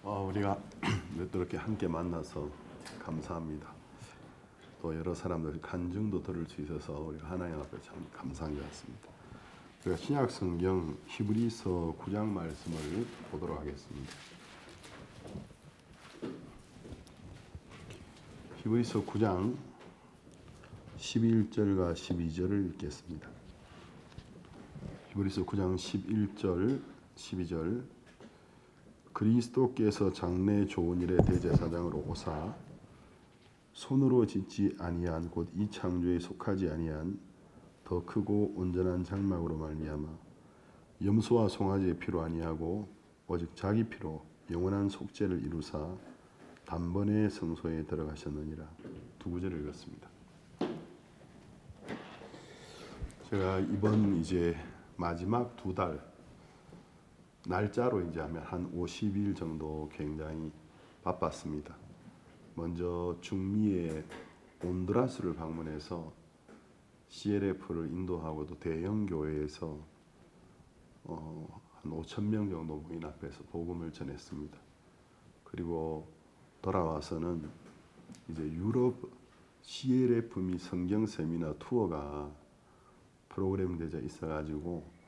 우리가 또 이렇게 함께 만나서 감사합니다. 또 여러 사람들 간증도 들을 수 있어서 우리가 하나님 앞에 참 감사한 것 같습니다. 우리가 신약 성경 히브리서 9장 말씀을 보도록 하겠습니다. 히브리서 9장 11절과 12절을 읽겠습니다. 히브리서 9장 11절 12절 그리스도께서 장래 좋은 일의 대제사장으로 오사 손으로 짓지 아니한 곧 이 창조에 속하지 아니한 더 크고 온전한 장막으로 말미암아 염소와 송아지의 피로 아니하고 오직 자기 피로 영원한 속죄를 이루사 단번에 성소에 들어가셨느니라. 두 구절을 읽었습니다. 제가 이번 이제 마지막 두 달 날짜로 이제 하면 한 50일 정도 굉장히 바빴습니다. 먼저 중미의 온두라스를 방문해서 CLF를 인도하고 또 대형 교회에서 한 5,000명 정도 모인 앞에서 복음을 전했습니다. 그리고 돌아와서는 이제 유럽 CLF 및 성경 세미나 투어가 프로그램되어 있어가지고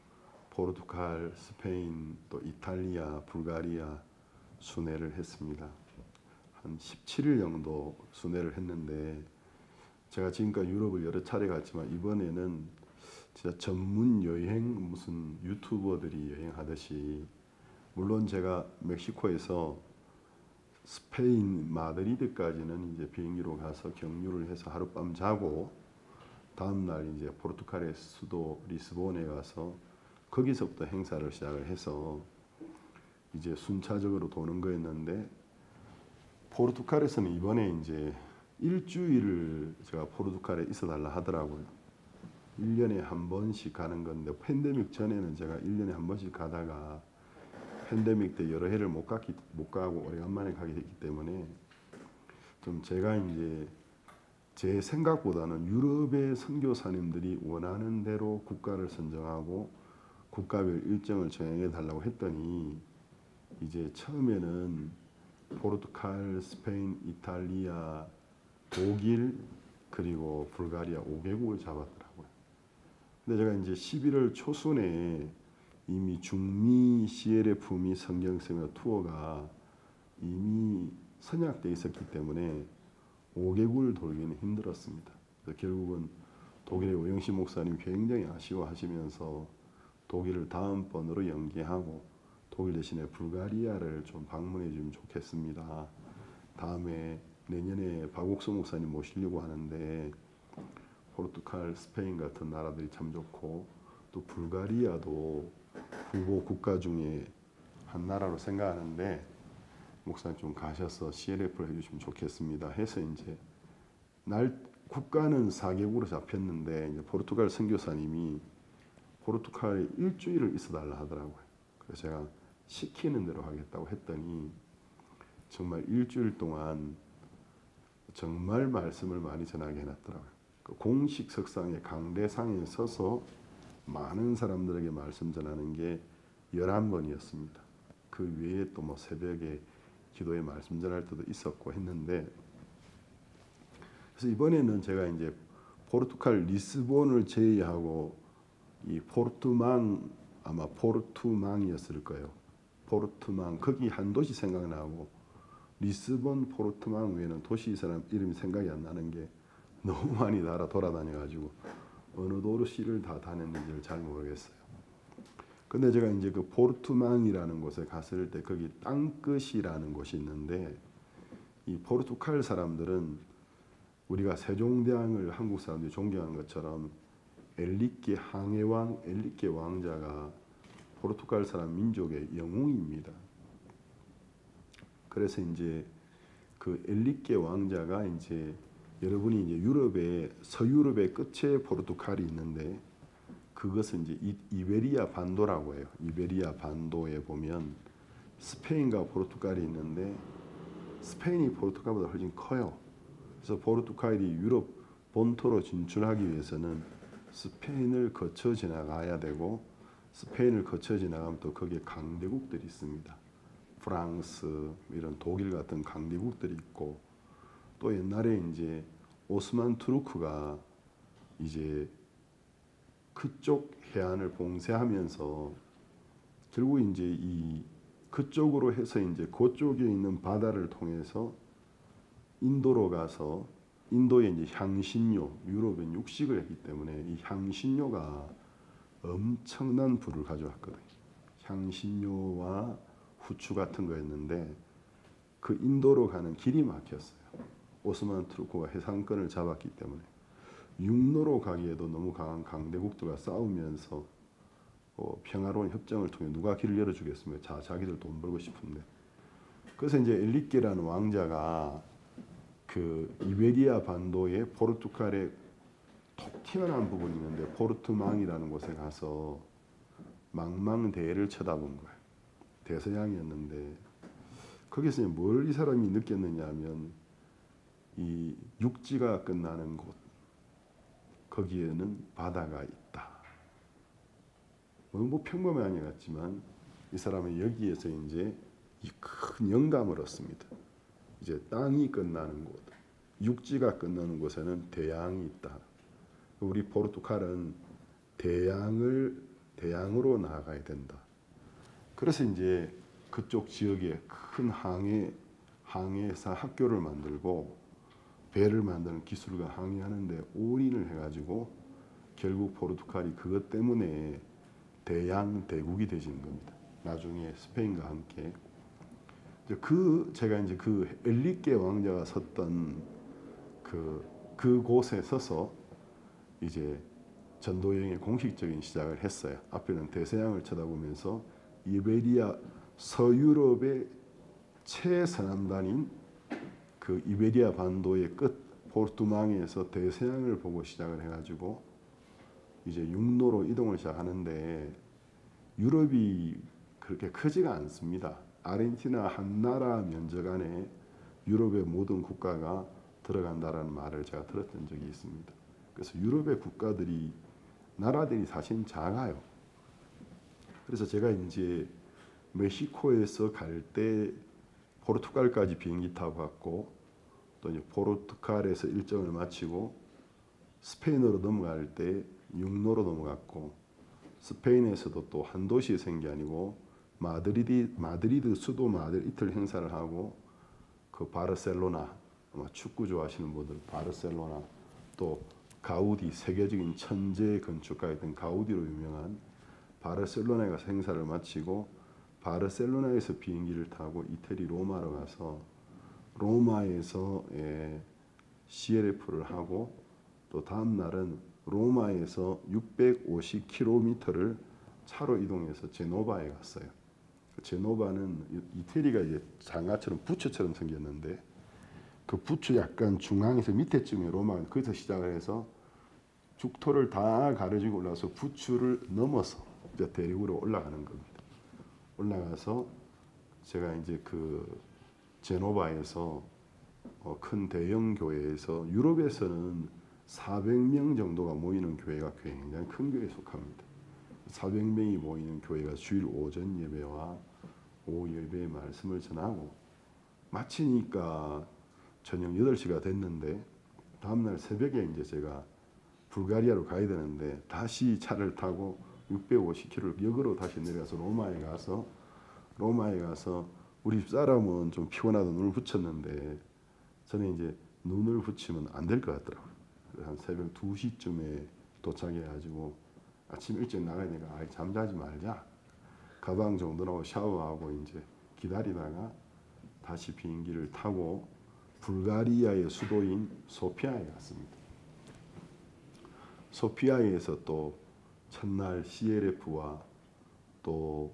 포르투갈, 스페인, 또 이탈리아, 불가리아 순회를 했습니다. 한 17일 정도 순회를 했는데 제가 지금까지 유럽을 여러 차례 갔지만 이번에는 진짜 전문 여행 무슨 유튜버들이 여행하듯이 물론 제가 멕시코에서 스페인 마드리드까지는 이제 비행기로 가서 경유를 해서 하룻밤 자고 다음 날 이제 포르투갈의 수도 리스본에 가서 거기서부터 행사를 시작을 해서 이제 순차적으로 도는 거였는데 포르투갈에서는 이번에 이제 일주일을 제가 포르투갈에 있어달라 하더라고요. 1년에 한 번씩 가는 건데 팬데믹 전에는 제가 1년에 한 번씩 가다가 팬데믹 때 여러 해를 못 가고 오래간만에 가게 됐기 때문에 좀 제가 이제 제 생각보다는 유럽의 선교사님들이 원하는 대로 국가를 선정하고 국가별 일정을 정해 달라고 했더니 이제 처음에는 포르투갈, 스페인, 이탈리아, 독일 그리고 불가리아 5개국을 잡았더라고요. 근데 제가 이제 11월 초순에 이미 중미 CLF 및 성경세미나 투어가 이미 선약돼 있었기 때문에 5개국을 돌기는 힘들었습니다. 그래서 결국은 독일의 오영시 목사님 굉장히 아쉬워하시면서 독일을 다음번으로 연기하고 독일 대신에 불가리아를 좀 방문해 주면 좋겠습니다. 다음에 내년에 박옥수 목사님 모시려고 하는데 포르투갈, 스페인 같은 나라들이 참 좋고 또 불가리아도 후보 국가 중에 한 나라로 생각하는데 목사님 좀 가셔서 CLF를 해주시면 좋겠습니다. 해서 이제 국가는 4개국으로 잡혔는데 이제 포르투갈 선교사님이 포르투갈에 일주일을 있어달라 하더라고요. 그래서 제가 시키는 대로 하겠다고 했더니 정말 일주일 동안 정말 말씀을 많이 전하게 해놨더라고요. 그 공식 석상의 강대상에 서서 많은 사람들에게 말씀 전하는 게 11번이었습니다. 그 외에 또 뭐 새벽에 기도에 말씀 전할 때도 있었고 했는데 그래서 이번에는 제가 이제 포르투갈 리스본을 제외하고 이 포르투망 아마 포르투망이었을 거예요. 포르투망 거기 한 도시 생각나고 리스본 포르투망 외에는 도시 사람 이름이 생각이 안 나는 게 너무 많이 나라 돌아다녀가지고 어느 도시를 다 다녔는지를 잘 모르겠어요. 근데 제가 이제 그 포르투망이라는 곳에 갔을 때 거기 땅끝이라는 곳이 있는데 이 포르투갈 사람들은 우리가 세종대왕을 한국 사람들이 존경하는 것처럼 엘리께 항해왕 엘리께 왕자가 포르투갈 사람 민족의 영웅입니다. 그래서 이제 그 엘리께 왕자가 이제 여러분이 이제 유럽의 서유럽의 끝에 포르투갈이 있는데 그것은 이제 이베리아 반도라고 해요. 이베리아 반도에 보면 스페인과 포르투갈이 있는데 스페인이 포르투갈보다 훨씬 커요. 그래서 포르투갈이 유럽 본토로 진출하기 위해서는 스페인을 거쳐 지나가야 되고 스페인을 거쳐 지나가면 또 거기에 강대국들이 있습니다. 프랑스 이런 독일 같은 강대국들이 있고 또 옛날에 이제 오스만 투르크가 이제 그쪽 해안을 봉쇄하면서 결국 이제 이 그쪽으로 해서 이제 그쪽에 있는 바다를 통해서 인도로 가서 인도에 이제 향신료, 유럽엔 육식을 했기 때문에 이 향신료가 엄청난 부를 가져왔거든요. 향신료와 후추 같은 거였는데 그 인도로 가는 길이 막혔어요. 오스만 투르크가 해상권을 잡았기 때문에 육로로 가기에도 너무 강한 강대국들과 싸우면서 평화로운 협정을 통해 누가 길을 열어주겠습니까? 자기들 돈 벌고 싶은데. 그래서 이제 엘리케라는 왕자가 그 이베리아 반도의 포르투갈의 톡 튀어나온 부분이 있는데 포르투망이라는 곳에 가서 망망대해를 쳐다본 거예요. 대서양이었는데 거기서 뭘 이 사람이 느꼈느냐 하면 이 육지가 끝나는 곳 거기에는 바다가 있다. 뭐 평범한 아니 같지만 이 사람은 여기에서 이제 이 큰 영감을 얻습니다. 이제 땅이 끝나는 곳, 육지가 끝나는 곳에는 대양이 있다. 우리 포르투갈은 대양으로 나아가야 된다. 그래서 이제 그쪽 지역에 큰 항해사 학교를 만들고 배를 만드는 기술과 항해하는데 올인을 해가지고 결국 포르투갈이 그것 때문에 대양 대국이 되신 겁니다. 나중에 스페인과 함께 제가 이제 그 엘리케 왕자가 섰던 그곳에 서서 이제 전도 여행의 공식적인 시작을 했어요. 앞에는 대서양을 쳐다보면서 이베리아 서유럽의 최서남단인 그 이베리아 반도의 끝 포르투망에서 대서양을 보고 시작을 해가지고 이제 육로로 이동을 시작하는데 유럽이 그렇게 크지가 않습니다. 아르헨티나 한 나라 면적 안에 유럽의 모든 국가가 들어간다라는 말을 제가 들었던 적이 있습니다. 그래서 유럽의 나라들이 사실 작아요. 그래서 제가 이제 멕시코에서 갈 때 포르투갈까지 비행기 타고 갔고 또 이제 포르투갈에서 일정을 마치고 스페인으로 넘어갈 때 육로로 넘어갔고 스페인에서도 또 한 도시에 산 게 아니고 마드리드 수도 마드리드 이틀 행사를 하고 그 바르셀로나 아마 축구 좋아하시는 분들 바르셀로나 또 가우디 세계적인 천재 건축가였던 가우디로 유명한 바르셀로나에 가서 행사를 마치고 바르셀로나에서 비행기를 타고 이태리 로마로 가서 로마에서 CLF를 하고 또 다음 날은 로마에서 650km를 차로 이동해서 제노바에 갔어요. 제노바는 이태리가 이제 장가처럼 부처처럼 생겼는데 그 부처 약간 중앙에서 밑에쯤에 로마는 거기서 시작을 해서 죽토를 다 가려지고 올라서 부처를 넘어서 이제 대륙으로 올라가는 겁니다. 올라가서 제가 이제 그 제노바에서 큰 대형 교회에서 유럽에서는 400명 정도가 모이는 교회가 굉장히 큰 교회에 속합니다. 400명이 모이는 교회가 주일 오전 예배와 오후 예배의 말씀을 전하고 마치니까 저녁 8시가 됐는데 다음날 새벽에 이제 제가 불가리아로 가야 되는데 다시 차를 타고 650km를 역으로 다시 내려가서 로마에 가서 우리 집사람은 좀 피곤하다 눈을 붙였는데 저는 이제 눈을 붙이면 안 될 것 같더라고요. 그래서 한 새벽 2시쯤에 도착해가지고 아침 일찍 나가야 되니까 잠자지 말자. 가방 정돈하고 샤워하고 이제 기다리다가 다시 비행기를 타고 불가리아의 수도인 소피아에 갔습니다. 소피아에서 또 첫날 CLF와 또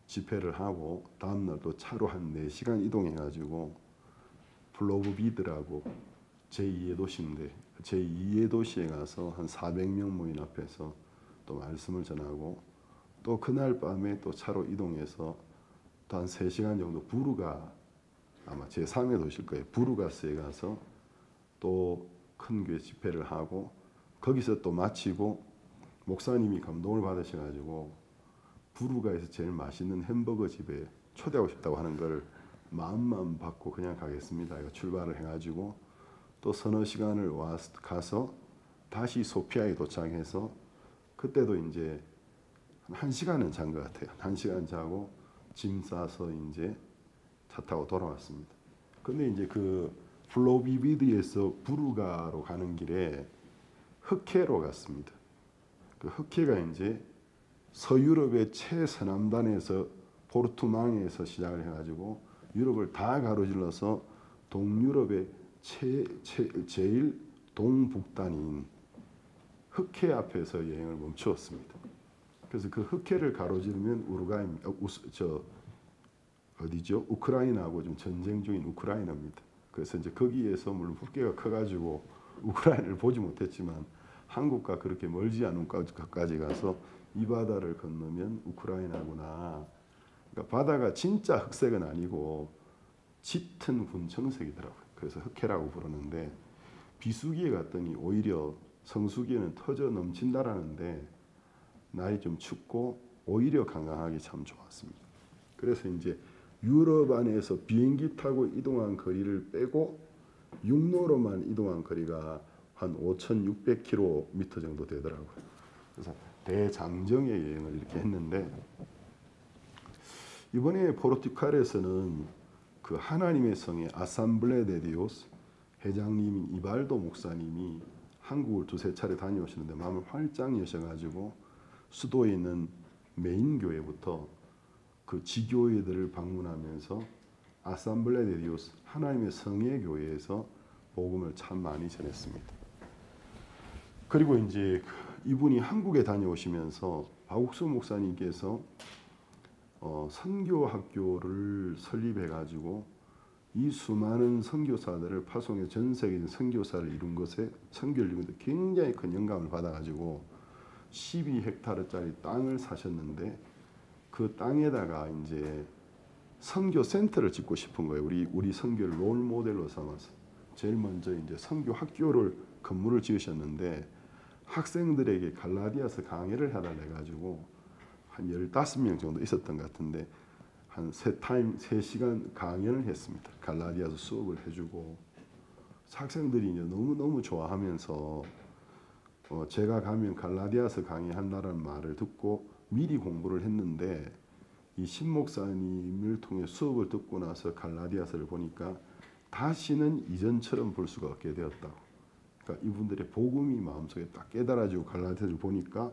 집회를 하고 다음날 또 차로 한 4시간 이동해가지고 플로브비드라고 제2의 도시인데 제2의 도시에 가서 한 400명 모인 앞에서 또 말씀을 전하고 또 그날 밤에 또 차로 이동해서 또 한 3시간 정도 부르가 아마 제3의 도시일 거예요. 부르가스에 가서 또 큰 교회 집회를 하고 거기서 또 마치고 목사님이 감동을 받으셔가지고 부르가에서 제일 맛있는 햄버거 집에 초대하고 싶다고 하는 걸 마음만 받고 그냥 가겠습니다. 이거 출발을 해가지고 또 서너 시간을 가서 다시 소피아에 도착해서 그때도 이제 한 1시간은 잔 것 같아요. 1시간 자고 짐 싸서 이제 차 타고 돌아왔습니다. 근데 이제 그 플로비비드에서 부르가로 가는 길에 흑해로 갔습니다. 그 흑해가 이제 서유럽의 최서남단에서 포르투망에서 시작을 해가지고 유럽을 다 가로질러서 동유럽의 제일 동북단인 흑해 앞에서 여행을 멈추었습니다. 그래서 그 흑해를 가로지르면 우루과이입니다. 어디죠? 우크라이나하고 좀 전쟁 중인 우크라이나입니다. 그래서 이제 거기에서 물론 흑해가 커가지고 우크라이나를 보지 못했지만 한국과 그렇게 멀지 않은 곳까지 가서 이 바다를 건너면 우크라이나구나. 그러니까 바다가 진짜 흑색은 아니고 짙은 군청색이더라고요. 그래서 흑해라고 부르는데 비수기에 갔더니 오히려 성수기에는 터져 넘친다라는데 날이 좀 춥고 오히려 관광하기 참 좋았습니다. 그래서 이제 유럽 안에서 비행기 타고 이동한 거리를 빼고 육로로만 이동한 거리가 한 5,600km 정도 되더라고요. 그래서 대장정의 여행을 이렇게 했는데 이번에 포르투갈에서는 그 하나님의 성의 아삼블레 데 디오스 회장님인 이발도 목사님이 한국을 두세 차례 다녀오시는데 마음을 활짝 여셔가지고 수도에 있는 메인 교회부터 그 지교회들을 방문하면서 아삼블레 데 디오스 하나님의 성의 교회에서 복음을 참 많이 전했습니다. 그리고 이제 이분이 한국에 다녀오시면서 박옥수 목사님께서 선교 학교를 설립해가지고 이 수많은 선교사들을 파송해 전 세계적인 선교사를 이룬 것에 선교를 이룬 것에 굉장히 큰 영감을 받아가지고 12헥타르짜리 땅을 사셨는데 그 땅에다가 이제 선교 센터를 짓고 싶은 거예요. 우리 선교를 롤 모델로 삼아서 제일 먼저 이제 선교 학교를 건물을 지으셨는데 학생들에게 갈라디아서 강의를 해달라 해가지고 한 15명 정도 있었던 것 같은데 한 3시간 강연을 했습니다. 갈라디아서 수업을 해주고 학생들이 이제 너무너무 좋아하면서 제가 가면 갈라디아서 강의한다는 말을 듣고 미리 공부를 했는데 이 신목사님을 통해 수업을 듣고 나서 갈라디아서를 보니까 다시는 이전처럼 볼 수가 없게 되었다고. 그러니까 이분들의 복음이 마음속에 딱 깨달아지고 갈라디아서를 보니까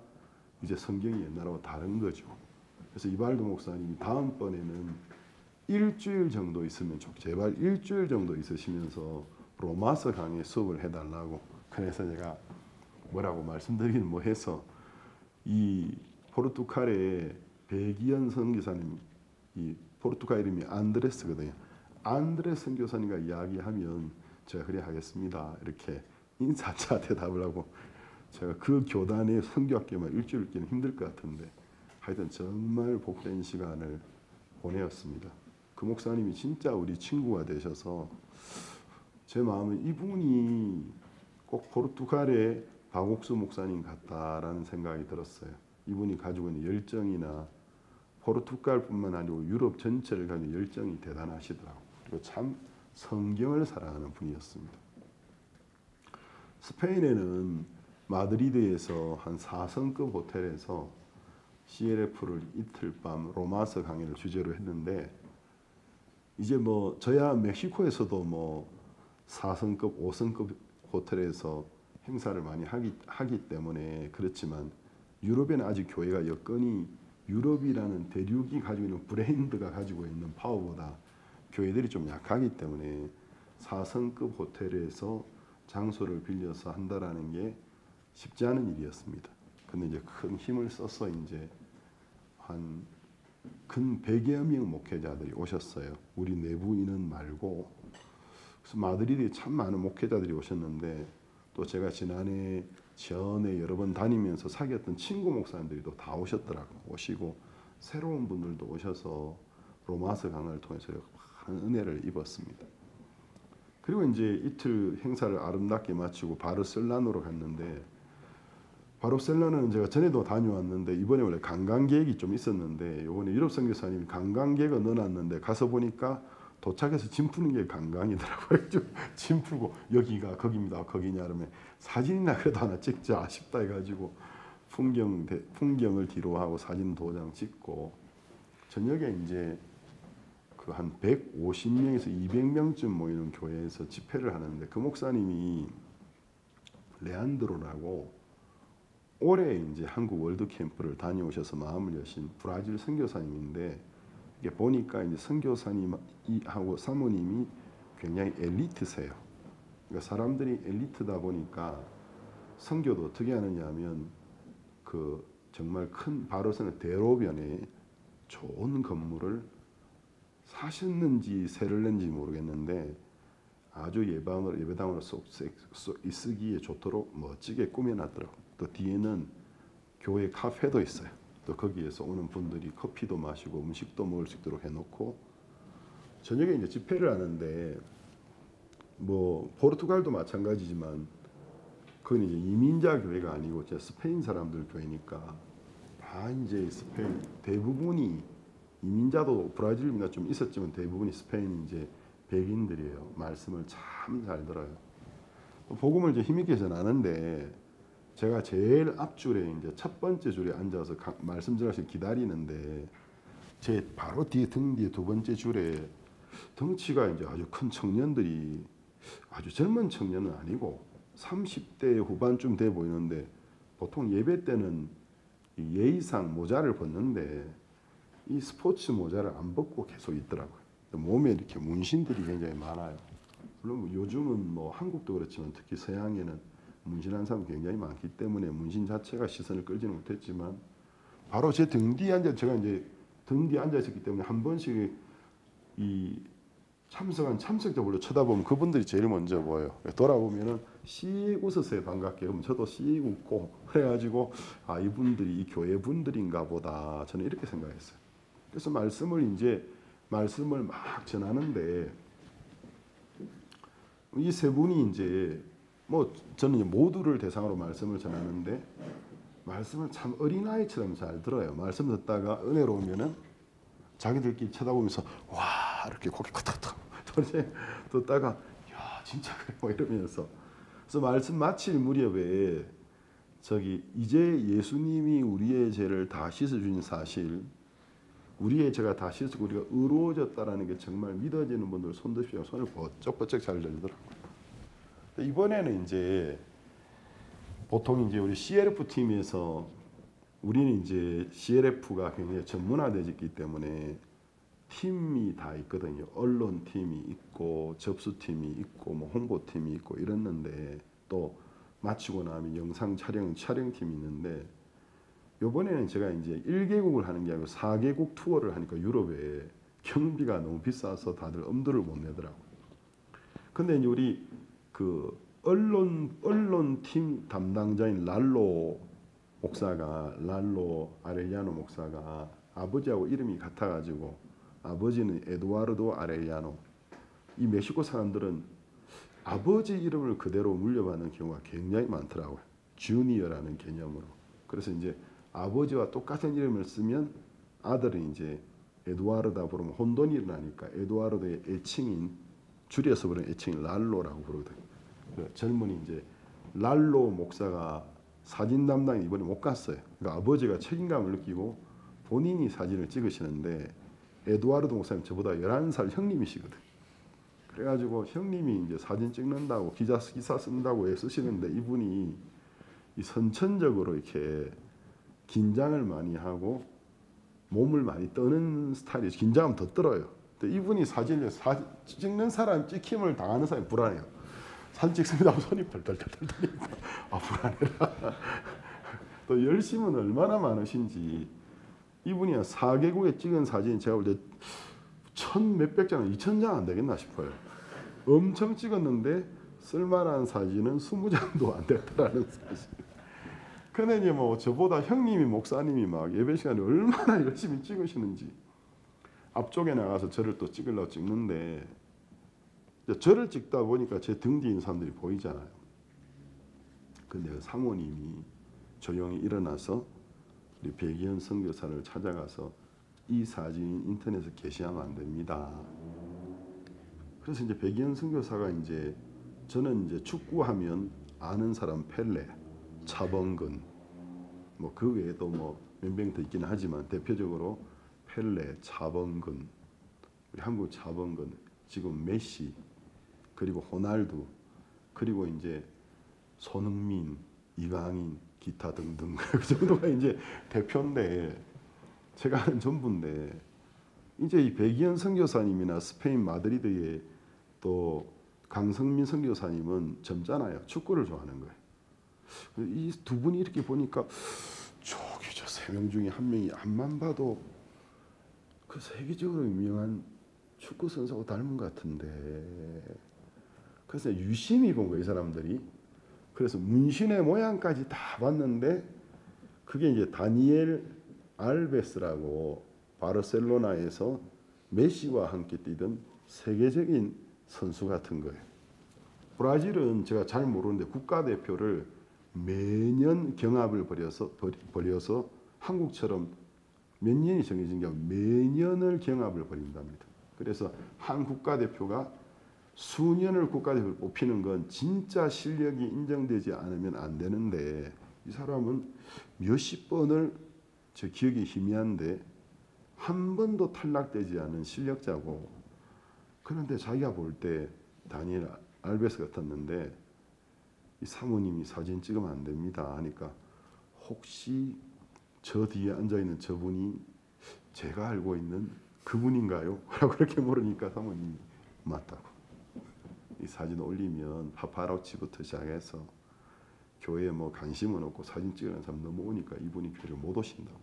이제 성경이 옛날하고 다른 거죠. 그래서 이발도 목사님이 다음번에는 일주일 정도 있으면 제발 일주일 정도 있으시면서 로마서 강의 수업을 해달라고. 그래서 제가 뭐라고 말씀드리긴 뭐 해서 이 포르투갈의 백이연 선교사님, 이 포르투갈 이름이 안드레스거든요. 안드레스 선교사님과 이야기하면 제가 그래 하겠습니다. 이렇게 인사차 대답을 하고 제가 그 교단의 선교학교만 일주일 있기는 힘들 것 같은데 하여튼 정말 복된 시간을 보내었습니다. 그 목사님이 진짜 우리 친구가 되셔서 제 마음은 이분이 꼭 포르투갈의 박옥수 목사님 같다라는 생각이 들었어요. 이분이 가지고 있는 열정이나 포르투갈뿐만 아니고 유럽 전체를 가지고 열정이 대단하시더라고요. 그리고 참 성경을 사랑하는 분이었습니다. 스페인에는 마드리드에서 한 4성급 호텔에서 CLF를 이틀 밤 로마서 강의를 주제로 했는데 이제 뭐 저야 멕시코에서도 뭐 4성급, 5성급 호텔에서 행사를 많이 하기 때문에 그렇지만 유럽에는 아직 교회가 여건이 유럽이라는 대륙이 가지고 있는 브랜드가 가지고 있는 파워보다 교회들이 좀 약하기 때문에 4성급 호텔에서 장소를 빌려서 한다라는 게 쉽지 않은 일이었습니다. 근데 이제 큰 힘을 써서 이제 한 근 100여 명 목회자들이 오셨어요. 우리 내부 인원 말고. 그래서 마드리드에 참 많은 목회자들이 오셨는데 또 제가 지난해 전에 여러 번 다니면서 사귀었던 친구 목사님들이 또 다 오셨더라고요. 오시고 새로운 분들도 오셔서 로마서 강의를 통해서 많은 은혜를 입었습니다. 그리고 이제 이틀 행사를 아름답게 마치고 바르셀로나로 갔는데 바르셀로나는 제가 전에도 다녀왔는데 이번에 원래 관광 계획이 좀 있었는데 이번에 유럽 선교사님이 관광 계획을 넣어놨는데 가서 보니까 도착해서 짐 푸는 게 관광이더라고요. 짐 풀고 여기가 거기입니다. 거기냐 그러면 사진이나 그래도 하나 찍자 싶다 해가지고 풍경을 뒤로 하고 사진 도장 찍고 저녁에 이제 그 한 150명에서 200명쯤 모이는 교회에서 집회를 하는데 그 목사님이 레안드로라고 올해 이제 한국 월드 캠프를 다녀오셔서 마음을 여신 브라질 선교사님인데 이게 보니까 이제 선교사님하고 사모님이 굉장히 엘리트세요. 그러니까 사람들이 엘리트다 보니까 선교도 어떻게 하느냐면 그 정말 큰 바르셀로나 대로변에 좋은 건물을 사셨는지 세를 낸지 모르겠는데 아주 예배당으로 쏙 쓰기에 좋도록 멋지게 꾸며놨더라고. 또 뒤에는 교회 카페도 있어요. 또 거기에서 오는 분들이 커피도 마시고 음식도 먹을 수 있도록 해놓고 저녁에 이제 집회를 하는데 뭐 포르투갈도 마찬가지지만 그건 이제 이민자 교회가 아니고 진짜 스페인 사람들 교회니까 다 이제 스페인 대부분이 이민자도 브라질이나 좀 있었지만 대부분이 스페인 이제 백인들이에요. 말씀을 참 잘 들어요. 복음을 이제 힘있게 전하는데 제가 제일 앞줄에 이제 첫 번째 줄에 앉아서 말씀 전하실 기다리는데 제 바로 뒤에 등 뒤에 두 번째 줄에 덩치가 이제 아주 큰 청년들이 아주 젊은 청년은 아니고 30대 후반쯤 돼 보이는데 보통 예배 때는 예의상 모자를 벗는데 이 스포츠 모자를 안 벗고 계속 있더라고요. 몸에 이렇게 문신들이 굉장히 많아요. 물론 요즘은 뭐 한국도 그렇지만 특히 서양에는 문신한 사람 굉장히 많기 때문에 문신 자체가 시선을 끌지는 못했지만 바로 제 등 뒤에 앉아 제가 이제 등 뒤에 앉아 있었기 때문에 한 번씩 이 참석한 참석자별로 쳐다보면 그분들이 제일 먼저 보여요. 돌아보면은 씩 웃으세요. 반갑게. 그럼 저도 씩 웃고 그래가지고 아 이분들이 이 교회 분들인가 보다 저는 이렇게 생각했어요. 그래서 말씀을 막 전하는데 이 세 분이 이제 뭐 저는 모두를 대상으로 말씀을 전하는데 말씀을 참 어린아이처럼 잘 들어요. 말씀 듣다가 은혜로우면은 자기들끼리 쳐다보면서 와 이렇게 고개 끄덕끄덕 듣다가 야 진짜 그래 뭐 이러면서 그래서 말씀 마칠 무렵에 저기 이제 예수님이 우리의 죄를 다 씻어주신 사실 우리의 죄가 다 씻고 우리가 의로워졌다라는 게 정말 믿어지는 분들 손 드시고 손을 번쩍번쩍 잘 들더라고요. 이번에는 이제 보통 이제 우리 CLF 팀에서 우리는 이제 CLF가 굉장히 전문화되었기 때문에 팀이 다 있거든요. 언론 팀이 있고 접수 팀이 있고 뭐 홍보 팀이 있고 이랬는데 또 마치고 나면 영상 촬영팀이 있는데 이번에는 제가 이제 1개국을 하는 게 아니고 4개국 투어를 하니까 유럽에 경비가 너무 비싸서 다들 엄두를 못 내더라고요. 근데 이제 우리 그 언론팀 담당자인 랄로 아렐리아노 목사가 아버지하고 이름이 같아가지고 아버지는 에두아르도 아렐리아노. 이 멕시코 사람들은 아버지 이름을 그대로 물려받는 경우가 굉장히 많더라고요. 주니어라는 개념으로. 그래서 이제 아버지와 똑같은 이름을 쓰면 아들은 이제 에두아르다 부르면 혼돈이 일어나니까 에두아르도의 애칭인 줄여서 부르는 애칭인 랄로라고 부르거든요. 젊은이 이제 랄로 목사가 사진 담당이 이번에 못 갔어요. 그러니까 아버지가 책임감을 느끼고 본인이 사진을 찍으시는데 에두아르도 목사님 저보다 11살 형님이시거든. 그래가지고 형님이 이제 사진 찍는다고 기사 쓴다고 애쓰시는데 이분이 이 선천적으로 이렇게 긴장을 많이 하고 몸을 많이 떠는 스타일이 긴장하면 더 떨어요. 근데 이분이 사진을 찍는 사람 찍힘을 당하는 사람이 불안해요. 사진 찍습니다 하고 손이 덜덜덜덜 떨리니까 아 불안해라. 또 열심은 얼마나 많으신지 이분이 4개국에 찍은 사진 제가 볼 때 1,000몇백 장, 2,000장 안 되겠나 싶어요. 엄청 찍었는데 쓸만한 사진은 20장도 안 됐다라는 사실. 근데 이제 뭐 저보다 형님이 목사님이 막 예배 시간에 얼마나 열심히 찍으시는지 앞쪽에 나가서 저를 또 찍으려고 찍는데 저를 찍다 보니까 제 등 뒤에 있는 사람들이 보이잖아요. 근데 그 사모님이 조용히 일어나서 우리 백이현 선교사를 찾아가서 이 사진 인터넷에 게시하면 안 됩니다. 그래서 이제 백이현 선교사가 이제 저는 이제 축구하면 아는 사람 펠레, 차범근, 뭐 그 외에도 뭐 몇 명 더 있기는 하지만 대표적으로 펠레, 차범근, 우리 한국 차범근, 지금 메시, 그리고 호날두, 그리고 이제 손흥민, 이강인, 기타 등등 그 정도가 이제 대표인데 제가 아는 전부인데 이제 이 백이현 선교사님이나 스페인 마드리드의 또 강성민 선교사님은 젊잖아요. 축구를 좋아하는 거예요. 이 두 분이 이렇게 보니까 저기 저 세 명 중에 한 명이 앞만 봐도 그 세계적으로 유명한 축구 선수하고 닮은 것 같은데 그래서 유심히 본 거예요, 이 사람들이. 그래서 문신의 모양까지 다 봤는데 그게 이제 다니엘 알베스라고 바르셀로나에서 메시와 함께 뛰던 세계적인 선수 같은 거예요. 브라질은 제가 잘 모르는데 국가대표를 매년 경합을 벌여서 한국처럼 몇 년이 정해진 게 아니라 매년을 경합을 벌인답니다. 그래서 한 국가대표가 수년을 국가대표를 뽑히는 건 진짜 실력이 인정되지 않으면 안 되는데 이 사람은 몇십 번을 저 기억이 희미한데 한 번도 탈락되지 않은 실력자고 그런데 자기가 볼 때 다니엘 알베스 같았는데 이 사모님이 사진 찍으면 안 됩니다 하니까 혹시 저 뒤에 앉아있는 저분이 제가 알고 있는 그분인가요? 라고 그렇게 물으니까 사모님이 맞다고. 이 사진 올리면 파파라치부터 시작해서 교회에 뭐 관심은 없고 사진 찍으는 사람 너무 오니까 이분이 교회를 못 오신다고.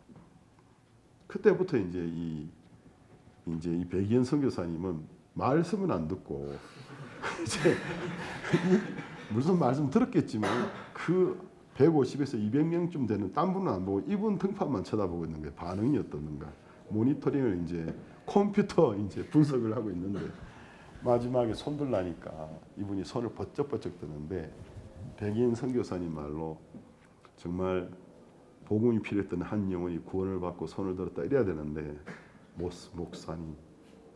그때부터 이제 이 백이현 선교사님은 말씀은 안 듣고 이제 무슨 말씀 들었겠지만 그 150에서 200명쯤 되는 딴 분은 안 보고 이분 등판만 쳐다보고 있는 게 반응이 어떻는가. 모니터링을 이제 컴퓨터 이제 분석을 하고 있는데 마지막에 손들라니까 이분이 손을 버쩍버쩍 드는데 백인 선교사님 말로 정말 복음이 필요했던 한 영혼이 구원을 받고 손을 들었다 이래야 되는데 목사님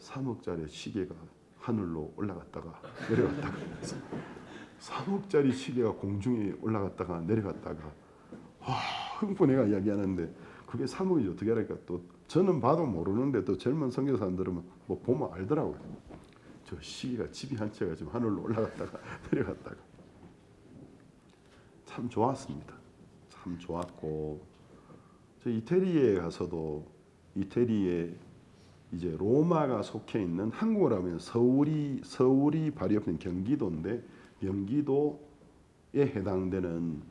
3억짜리 시계가 하늘로 올라갔다가 내려갔다가 3억짜리 시계가 공중에 올라갔다가 내려갔다가 와 흥분해가 이야기하는데 그게 3억이 어떻게 알까. 또 저는 봐도 모르는데 또 젊은 선교사님들은 뭐 보면 알더라고요. 저 시계가 집이 한 채가 지금 하늘로 올라갔다가 내려갔다가 참 좋았습니다. 참 좋았고 저 이태리에 가서도 이태리에 이제 로마가 속해 있는 한국으로 하면 서울이 바로 옆에 경기도인데 경기도에 해당되는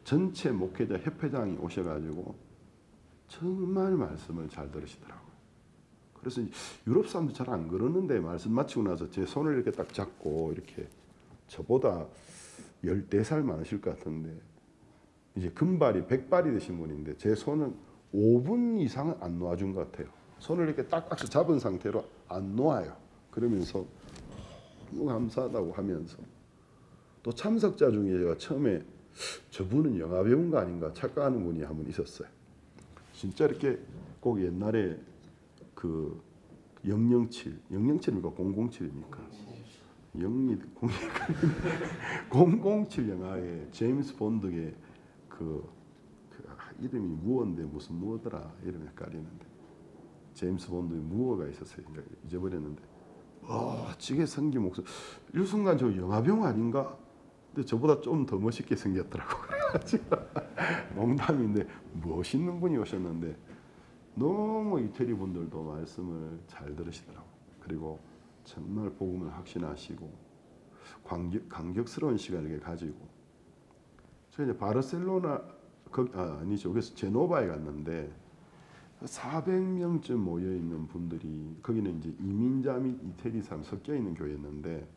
전체 목회자 협회장이 오셔가지고 정말 말씀을 잘 들으시더라고요. 그래서 유럽 사람도 잘 안 그러는데 말씀 마치고 나서 제 손을 이렇게 딱 잡고 이렇게 저보다 14살 많으실 것 같은데 이제 금발이 100발이 되신 분인데 제 손은 5분 이상은 안 놓아준 것 같아요. 손을 이렇게 딱 잡은 상태로 안 놓아요. 그러면서 너무 감사하다고 하면서 또 참석자 중에 제가 처음에 저분은 영화 배우가 아닌가 착각하는 분이 한 분 있었어요. 진짜 이렇게 꼭 옛날에 그 007입니까 007입니까? 007 영화에 제임스 본드의 그 이름이 무어인데 무슨 무어더라 이름이 헷갈리는데 제임스 본드의 무어가 있었어요. 잊어버렸는데 찌개 생긴 목소리 이 순간 저 영화병 아닌가? 근데 저보다 좀 더 멋있게 생겼더라고. 그래가지고 농담인데 멋있는 분이 오셨는데 너무 이태리 분들도 말씀을 잘 들으시더라고. 그리고 정말 복음을 확신하시고 감격스러운 시간을 가지고 저 이제 바르셀로나 아니죠. 그래서 제노바에 갔는데 400명쯤 모여 있는 분들이 거기는 이제 이민자 및 이태리 사람 섞여 있는 교회였는데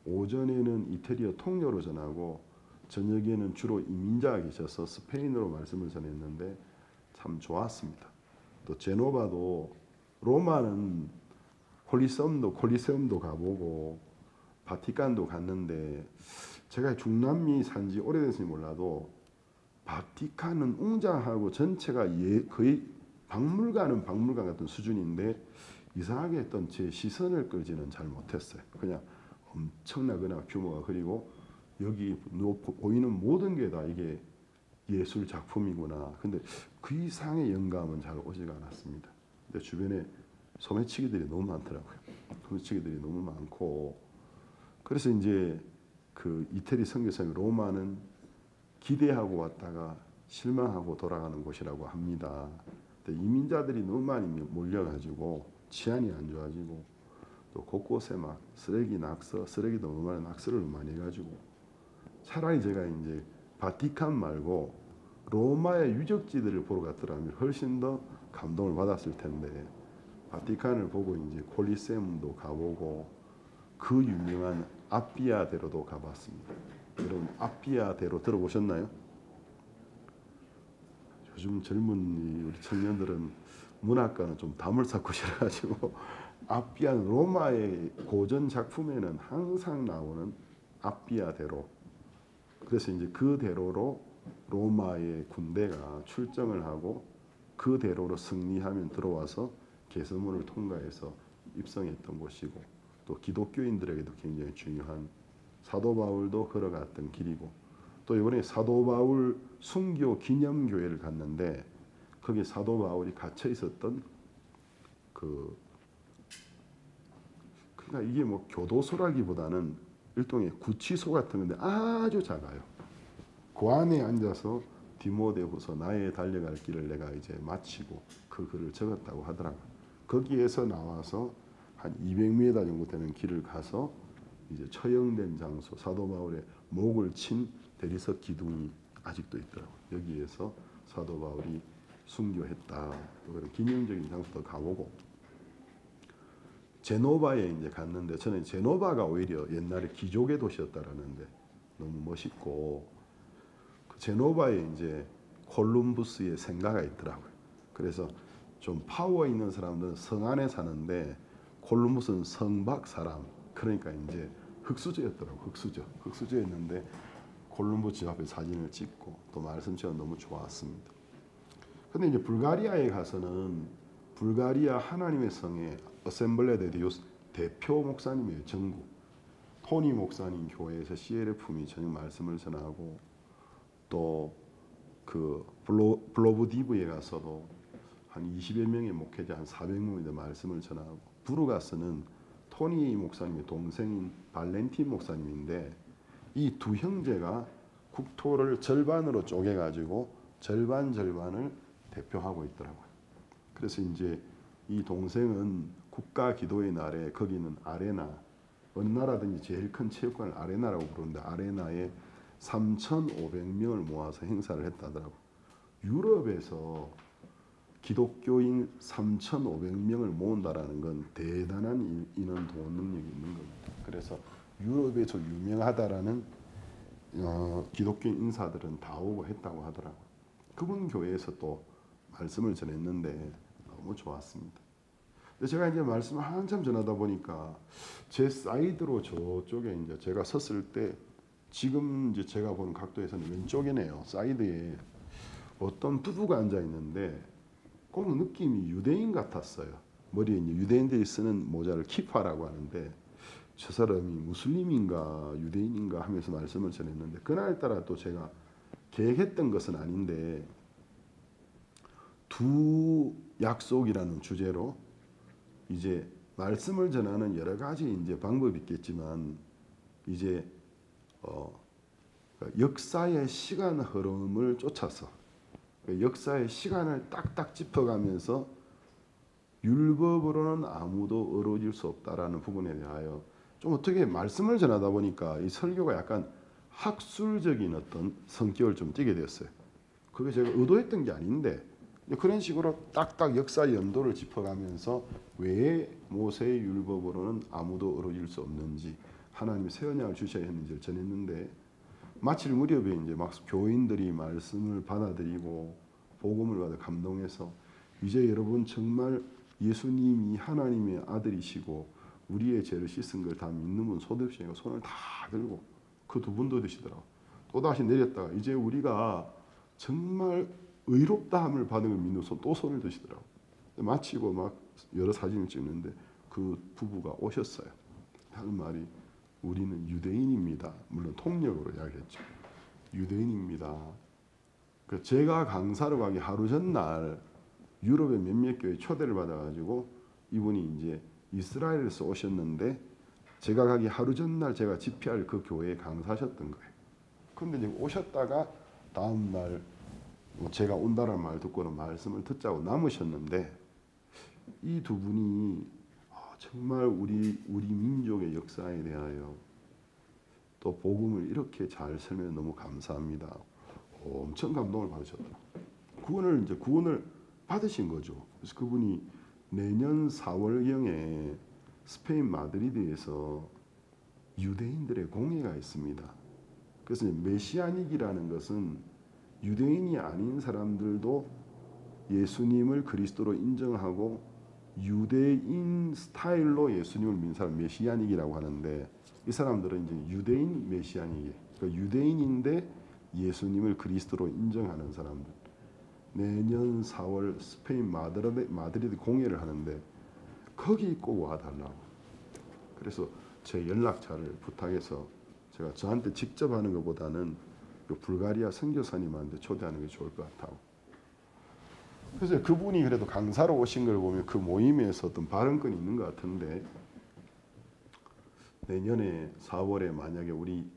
오전에는 이태리어 통역으로 전하고 저녁에는 주로 이민자가 계셔서 스페인어로 말씀을 전했는데 참 좋았습니다. 또 제노바도 로마는 콜리세움도 가보고 바티칸도 갔는데 제가 중남미 산지 오래됐으니 몰라도 바티칸은 웅장하고 전체가 거의 박물관 같은 수준인데 이상하게 했던 제 시선을 끌지는 잘 못했어요. 그냥 엄청나거나 규모가, 그리고 여기 보이는 모든 게 다 이게 예술 작품이구나. 근데 그 이상의 영감은 잘 오지가 않았습니다. 근데 주변에 소매치기들이 너무 많더라고요. 소매치기들이 너무 많고, 그래서 이제 그 이태리 선교사님 로마는 기대하고 왔다가 실망하고 돌아가는 곳이라고 합니다. 근데 이민자들이 너무 많이 몰려가지고 치안이 안 좋아지고, 또 곳곳에 막 쓰레기도 너무 많이 낙서를 많이 해가지고, 차라리 제가 이제 바티칸 말고 로마의 유적지들을 보러 갔더라면 훨씬 더 감동을 받았을 텐데, 바티칸을 보고 이제 콜리세움도 가보고 그 유명한 아피아 대로도 가봤습니다. 여러분 아피아 대로 들어보셨나요? 요즘 젊은 우리 청년들은 문학과는 좀 담을 쌓고 싶어가지고 아피아는 로마의 고전 작품에는 항상 나오는 아피아 대로. 그래서 이제 그 대로로 로마의 군대가 출정을 하고 그 대로로 승리하면 들어와서 개선문을 통과해서 입성했던 곳이고, 또 기독교인들에게도 굉장히 중요한, 사도 바울도 걸어갔던 길이고, 또 이번에 사도 바울 순교 기념교회를 갔는데 거기 사도 바울이 갇혀 있었던 그러니까 이게 뭐 교도소라기보다는 일종의 구치소 같은 건데 아주 작아요. 그 안에 앉아서 디모데후서 나의 달려갈 길을 내가 이제 마치고 그 글을 적었다고 하더라고요. 거기에서 나와서 한 200m 정도 되는 길을 가서 이제 처형된 장소, 사도 바울의 목을 친 대리석 기둥이 아직도 있더라고요. 여기에서 사도 바울이 순교했다. 또 그런 기념적인 장소도 가보고, 제노바에 이제 갔는데 저는 제노바가 오히려 옛날에 기족의 도시였다라는데 너무 멋있고, 그 제노바에 이제 콜룸부스의 생가가 있더라고요. 그래서 좀 파워 있는 사람들은 성 안에 사는데 콜룸부스는 성 밖 사람, 그러니까 이제 흙수저였더라고요. 흙수저였는데 콜룸부스 앞에 사진을 찍고 또 말씀처럼 너무 좋았습니다. 근데 이제 불가리아에 가서는 불가리아 하나님의 성에 어셈블레 데 디오스 대표 목사님이에요. 전국 토니 목사님 교회에서 CLF미 저녁 말씀을 전하고, 또 그 블로브디브에 가서도 한 20여 명의 목회자 한 400명의 말씀을 전하고, 부르가스는 토니 목사님의 동생인 발렌틴 목사님인데 이 두 형제가 국토를 절반으로 쪼개가지고 절반을 대표하고 있더라고요. 그래서 이제 이 동생은 국가 기도의 날에 거기는 아레나, 어느 나라든지 제일 큰 체육관을 아레나라고 부르는데 아레나에 3,500명을 모아서 행사를 했다더라고요. 유럽에서 기독교인 3,500명을 모은다라는 건 대단한 인원 동원 능력이 있는 겁니다. 그래서 유럽에서 유명하다라는 기독교인 인사들은 다 오고 했다고 하더라고요. 그분 교회에서 또 말씀을 전했는데 너무 좋았습니다. 근데 제가 이제 말씀을 한참 전하다 보니까 제 사이드로 저쪽에 이제 제가 섰을 때, 지금 이제 제가 보는 각도에서는 왼쪽이네요. 사이드에 어떤 부부가 앉아 있는데 그 느낌이 유대인 같았어요. 머리에 이제 유대인들이 쓰는 모자를 키파라고 하는데, 저 사람이 무슬림인가 유대인인가 하면서 말씀을 전했는데, 그날따라 또 제가 계획했던 것은 아닌데 두 약속이라는 주제로 이제 말씀을 전하는 여러 가지 이제 방법이 있겠지만, 이제 역사의 시간 흐름을 쫓아서 역사의 시간을 딱딱 짚어가면서 율법으로는 아무도 어려질 수 없다라는 부분에 대하여 좀 어떻게 말씀을 전하다 보니까 이 설교가 약간 학술적인 어떤 성격을 좀 띠게 되었어요. 그게 제가 의도했던 게 아닌데 그런 식으로 딱딱 역사 연도를 짚어가면서 왜 모세의 율법으로는 아무도 어려질 수 없는지, 하나님이 새 언약을 주셔야 했는지를 전했는데, 마칠 무렵에 이제 막 교인들이 말씀을 받아들이고 복음을 받아 감동해서, 이제 여러분 정말 예수님이 하나님의 아들이시고 우리의 죄를 씻은 걸 다 믿는 분 소득시니까 손을 다 들고 그 두 분도 드시더라고. 또 다시 내렸다가 이제 우리가 정말 의롭다함을 받은 걸 믿는 또 손을 드시더라고. 마치고 막 여러 사진을 찍는데 그 부부가 오셨어요. 하는 말이 우리는 유대인입니다. 물론 통역으로 이야기했죠. 유대인입니다. 제가 강사로 가기 하루 전날 유럽의 몇몇 교회 초대를 받아가지고 이분이 이제 이스라엘에서 오셨는데 제가 가기 하루 전날 제가 집회할 그 교회에 강사하셨던 거예요. 그런데 이제 오셨다가 다음 날 제가 온다는 말 듣고는 말씀을 듣자고 남으셨는데 이 두 분이 정말 우리 민족의 역사에 대하여 또 복음을 이렇게 잘 설명해 너무 감사합니다. 엄청 감동을 받으셨더라고요. 구원을 받으신 거죠. 그래서 그분이 내년 4월경에 스페인 마드리드에서 유대인들의 공회가 있습니다. 그래서 메시아닉이라는 것은 유대인이 아닌 사람들도 예수님을 그리스도로 인정하고 유대인 스타일로 예수님을 믿는 사람 메시아닉이라고 하는데 이 사람들은 이제 유대인 메시아닉이에요. 그러니까 유대인인데 예수님을 그리스도로 인정하는 사람들. 내년 4월 스페인 마드리드 공회를 하는데 거기 꼭 와달라고. 그래서 제 연락처를 부탁해서 제가 저한테 직접 하는 것보다는 불가리아 선교사님한테 초대하는 게 좋을 것 같다고. 그래서 그분이 그래도 강사로 오신 걸 보면 그 모임에서 어떤 발언권이 있는 것 같은데 내년에 4월에 만약에 우리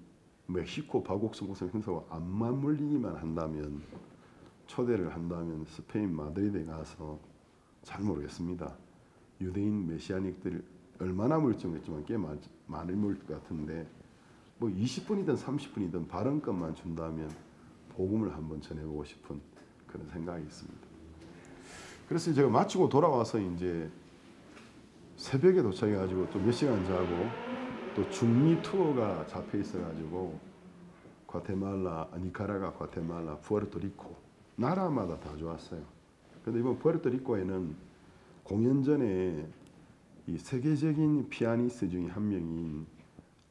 멕시코 바곡스 목사님 행사가 안 맞물리기만 한다면 초대를 한다면 스페인 마드리드에 가서 잘 모르겠습니다. 유대인 메시아닉들 얼마나 물증했지만 꽤 많을 것 같은데 뭐 20분이든 30분이든 발언권만 준다면 복음을 한번 전해보고 싶은 그런 생각이 있습니다. 그래서 제가 마치고 돌아와서 이제 새벽에 도착해가지고 또 몇 시간 자고 또 중미 투어가 잡혀 있어가지고 과테말라, 니카라과, 과테말라, 푸에르토리코 나라마다 다 좋았어요. 근데 이번 푸에르토리코에는 공연 전에 이 세계적인 피아니스트 중에 한 명인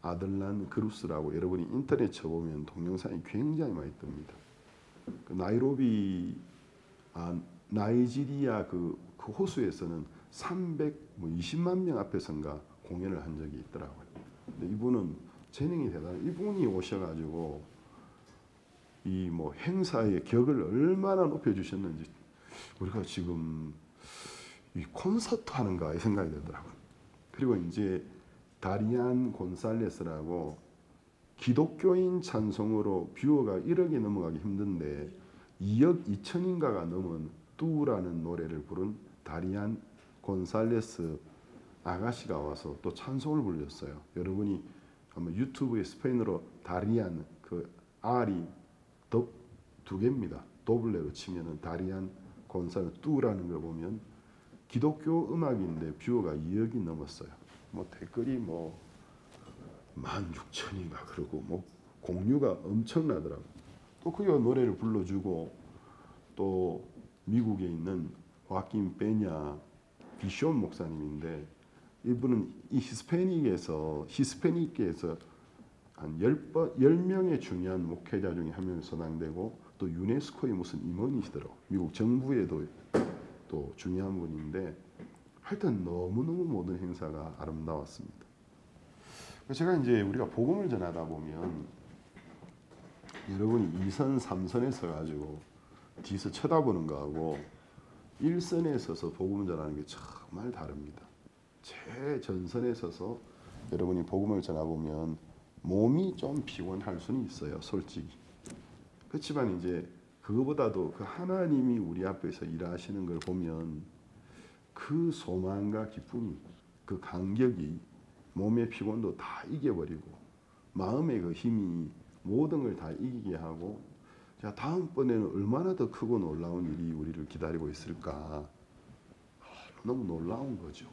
아들란 그루스라고 여러분이 인터넷 쳐보면 동영상이 굉장히 많이 뜹니다. 그 나이지리아 그 호수에서는 320만 명 앞에선가 공연을 한 적이 있더라고요. 근데 이분은 재능이 대단해요. 이분이 오셔가지고 이 뭐 행사의 격을 얼마나 높여주셨는지 우리가 지금 이 콘서트 하는가 이 생각이 들더라고요. 그리고 이제 다리안 곤살레스라고 기독교인 찬송으로 뷰어가 1억이 넘어가기 힘든데 2억 2천인가가 넘은 뚜라는 노래를 부른 다리안 곤살레스 아가씨가 와서 또 찬송을 불렸어요. 여러분이 아마 유튜브에 스페인어로 다리안 그 R이 두 개입니다. 도블레로 치면은 다리안 곤살레스 뚜라는 걸 보면 기독교 음악인데 뷰어가 2억이 넘었어요. 뭐 댓글이 뭐 16,000인가 그러고 뭐 공유가 엄청나더라고요. 또 그 노래를 불러주고 또 미국에 있는 화킨 페냐 비숑 목사님인데 이분은 이 히스패닉에서 한 10명의 중요한 목회자 중에 한 명이 서당되고 또 유네스코의 무슨 임원이시더라고요. 미국 정부에도 또 중요한 분인데 하여튼 너무너무 모든 행사가 아름다웠습니다. 제가 이제 우리가 복음을 전하다 보면 여러분이 2선, 3선에 서가지고 뒤에서 쳐다보는 거하고 1선에 서서 복음을 전하는 게 정말 다릅니다. 최전선에 서서 여러분이 복음을 전하보면 몸이 좀 피곤할 수는 있어요. 솔직히. 그렇지만 이제 그거보다도 그 하나님이 우리 앞에서 일하시는 걸 보면 그 소망과 기쁨이 그 간격이 몸의 피곤도 다 이겨버리고 마음의 그 힘이 모든 걸 다 이기게 하고 자 다음번에는 얼마나 더 크고 놀라운 일이 우리를 기다리고 있을까. 너무 놀라운 거죠.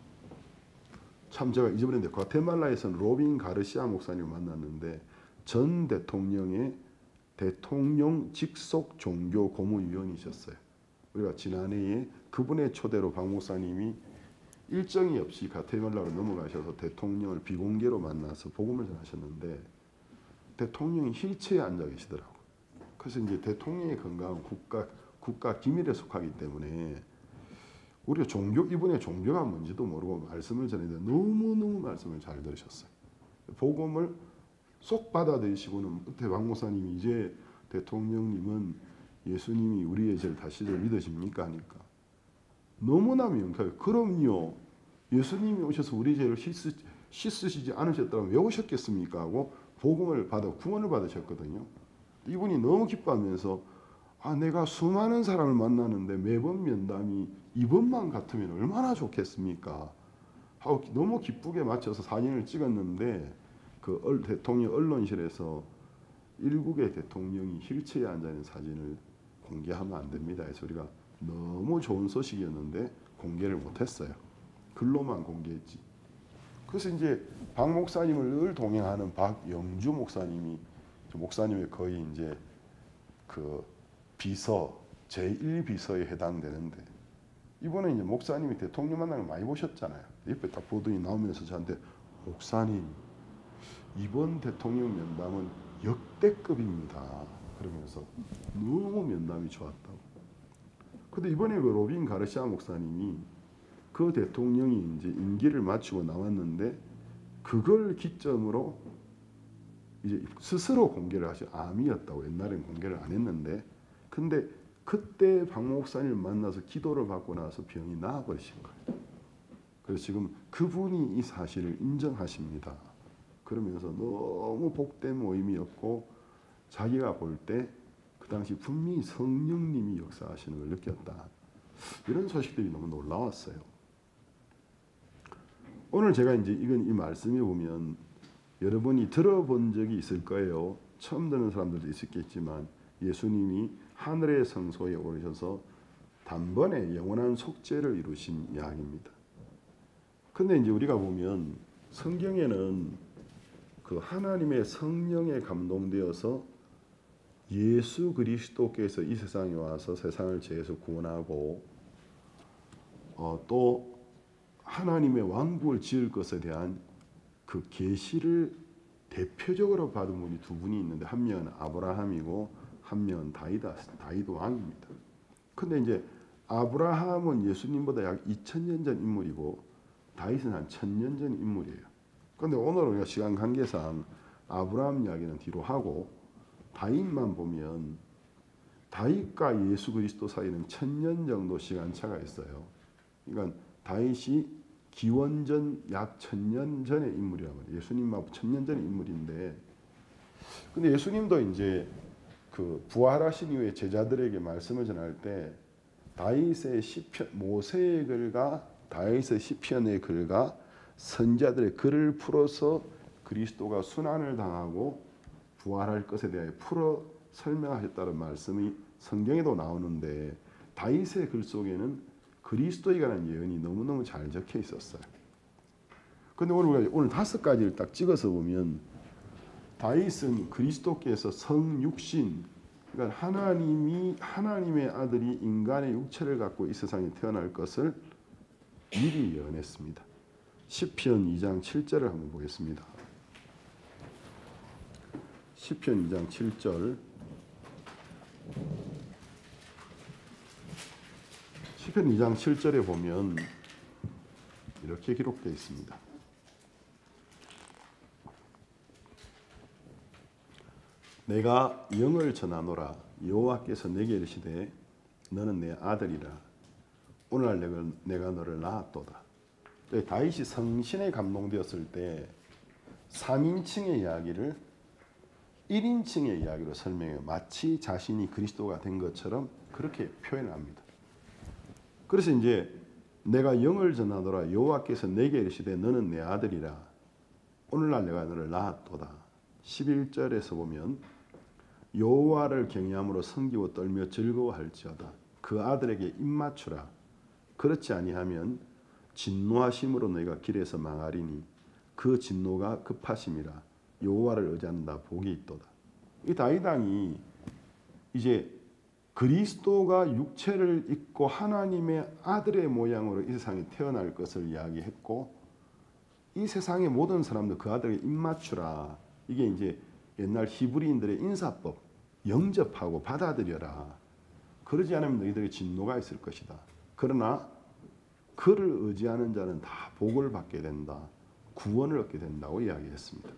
참 제가 잊어버렸는데 과테말라에서는 로빈 가르시아 목사님을 만났는데 전 대통령의 대통령 직속 종교 고문위원이셨어요. 우리가 지난해에 그분의 초대로 박 목사님이 일정이 없이 과테말라로 넘어가셔서 대통령을 비공개로 만나서 복음을 전하셨는데 대통령이 휠체어에 앉아 계시더라고요. 그래서 이제 대통령의 건강은 국가 기밀에 속하기 때문에 우리가 이번에 종교가 뭔지도 모르고 말씀을 전했는데 너무너무 말씀을 잘 들으셨어요. 복음을 쏙 받아들이시고는 끝에 박 목사님이 이제 대통령님은 예수님이 우리의 죄를 다시를 믿으십니까 하니까 너무나 명쾌하게 그럼요. 예수님이 오셔서 우리 죄를 씻으시지 않으셨다면 왜 오셨겠습니까 하고 복음을 받아 구원을 받으셨거든요. 이분이 너무 기뻐하면서 내가 수많은 사람을 만나는데 매번 면담이 이번만 같으면 얼마나 좋겠습니까 하고 너무 기쁘게 맞춰서 사진을 찍었는데 그 대통령 언론실에서 일국의 대통령이 휠체어에 앉아있는 사진을 공개하면 안 됩니다. 그래서 우리가 너무 좋은 소식이었는데 공개를 못했어요. 글로만 공개했지. 그래서 이제 박 목사님을 늘 동행하는 박영주 목사님이 목사님의 거의 이제 그 비서 제1비서에 해당되는데 이번에 이제 목사님이 대통령 만나는 걸 많이 보셨잖아요. 옆에 딱 보더니 나오면서 저한테 목사님 이번 대통령 면담은 역대급입니다. 그러면서 너무 면담이 좋았다고. 근데 이번에 그 로빈 가르시아 목사님이 그 대통령이 이제 임기를 마치고 나왔는데 그걸 기점으로 이제 스스로 공개를 하셔. 암이었다고. 옛날엔 공개를 안 했는데 근데 그때 박 목사님을 만나서 기도를 받고 나서 병이 나아버리신 거예요. 그래서 지금 그분이 이 사실을 인정하십니다. 그러면서 너무 복된 모임이었고 자기가 볼 때 그 당시 분명히 성령님이 역사하시는 걸 느꼈다. 이런 소식들이 너무 놀라웠어요. 오늘 제가 이제 이 말씀에 보면 여러분이 들어본 적이 있을 거예요. 처음 듣는 사람들도 있었겠지만 예수님이 하늘의 성소에 오르셔서 단번에 영원한 속죄를 이루신 이야기입니다. 근데 이제 우리가 보면 성경에는 그 하나님의 성령에 감동되어서 예수 그리스도께서 이 세상에 와서 세상을 죄에서 구원하고 또 하나님의 왕국을 지을 것에 대한 그 계시를 대표적으로 받은 분이 두 분이 있는데 한 명은 아브라함이고 한 명은 다윗 왕입니다. 근데 이제 아브라함은 예수님보다 약 2000년 전 인물이고 다윗은 한 1000년 전 인물이에요. 근데 오늘 우리가 시간 관계상 아브라함 이야기는 뒤로 하고 다윗만 보면 다윗과 예수 그리스도 사이는 1000년 정도 시간차가 있어요. 그러니까 다윗이 기원전 약 1000년 전의 인물이란 말이에요. 예수님하고 1000년 전의 인물인데 근데 예수님도 이제 그 부활하신 이후에 제자들에게 말씀을 전할 때 다윗의 시편, 모세의 글과 다윗의 시편의 글과 선자들의 글을 풀어서 그리스도가 순환을 당하고 부활할 것에 대하여 풀어 설명하셨다는 말씀이 성경에도 나오는데 다윗의 글 속에는 그리스도에 관한 예언이 너무너무 잘 적혀 있었어요. 근데 오늘 5가지를 딱 찍어서 보면 다윗은 그리스도께서 성육신, 그러니까 하나님의 아들이 인간의 육체를 갖고 이 세상에 태어날 것을 미리 예언했습니다. 시편 2장 7절을 한번 보겠습니다. 시편 2장 7절. 시편 2장 7절에 보면 이렇게 기록되어 있습니다. 내가 영을 전하노라. 여호와께서 내게 이르시되 너는 내 아들이라. 오늘날 내가 너를 낳았도다. 다윗이 성신에 감동되었을 때 3인칭의 이야기를 1인칭의 이야기로 설명해요. 마치 자신이 그리스도가 된 것처럼 그렇게 표현합니다. 그래서 이제 내가 영을 전하노라. 여호와께서 내게 이르시되 너는 내 아들이라. 오늘날 내가 너를 낳았도다. 11절에서 보면 여호와를 경외함으로 섬기고 떨며 즐거워할지어다. 그 아들에게 입맞추라. 그렇지 아니하면 진노하심으로 너희가 길에서 망하리니 그 진노가 급하심이라. 여호와를 의지한다 복이 있도다. 이 다윗 왕이 이제 그리스도가 육체를 입고 하나님의 아들의 모양으로 이 세상에 태어날 것을 이야기했고 이 세상의 모든 사람들 그 아들에게 입맞추라. 이게 이제 옛날 히브리인들의 인사법. 영접하고 받아들여라. 그러지 않으면 너희들에게 진노가 있을 것이다. 그러나 그를 의지하는 자는 다 복을 받게 된다. 구원을 얻게 된다고 이야기했습니다.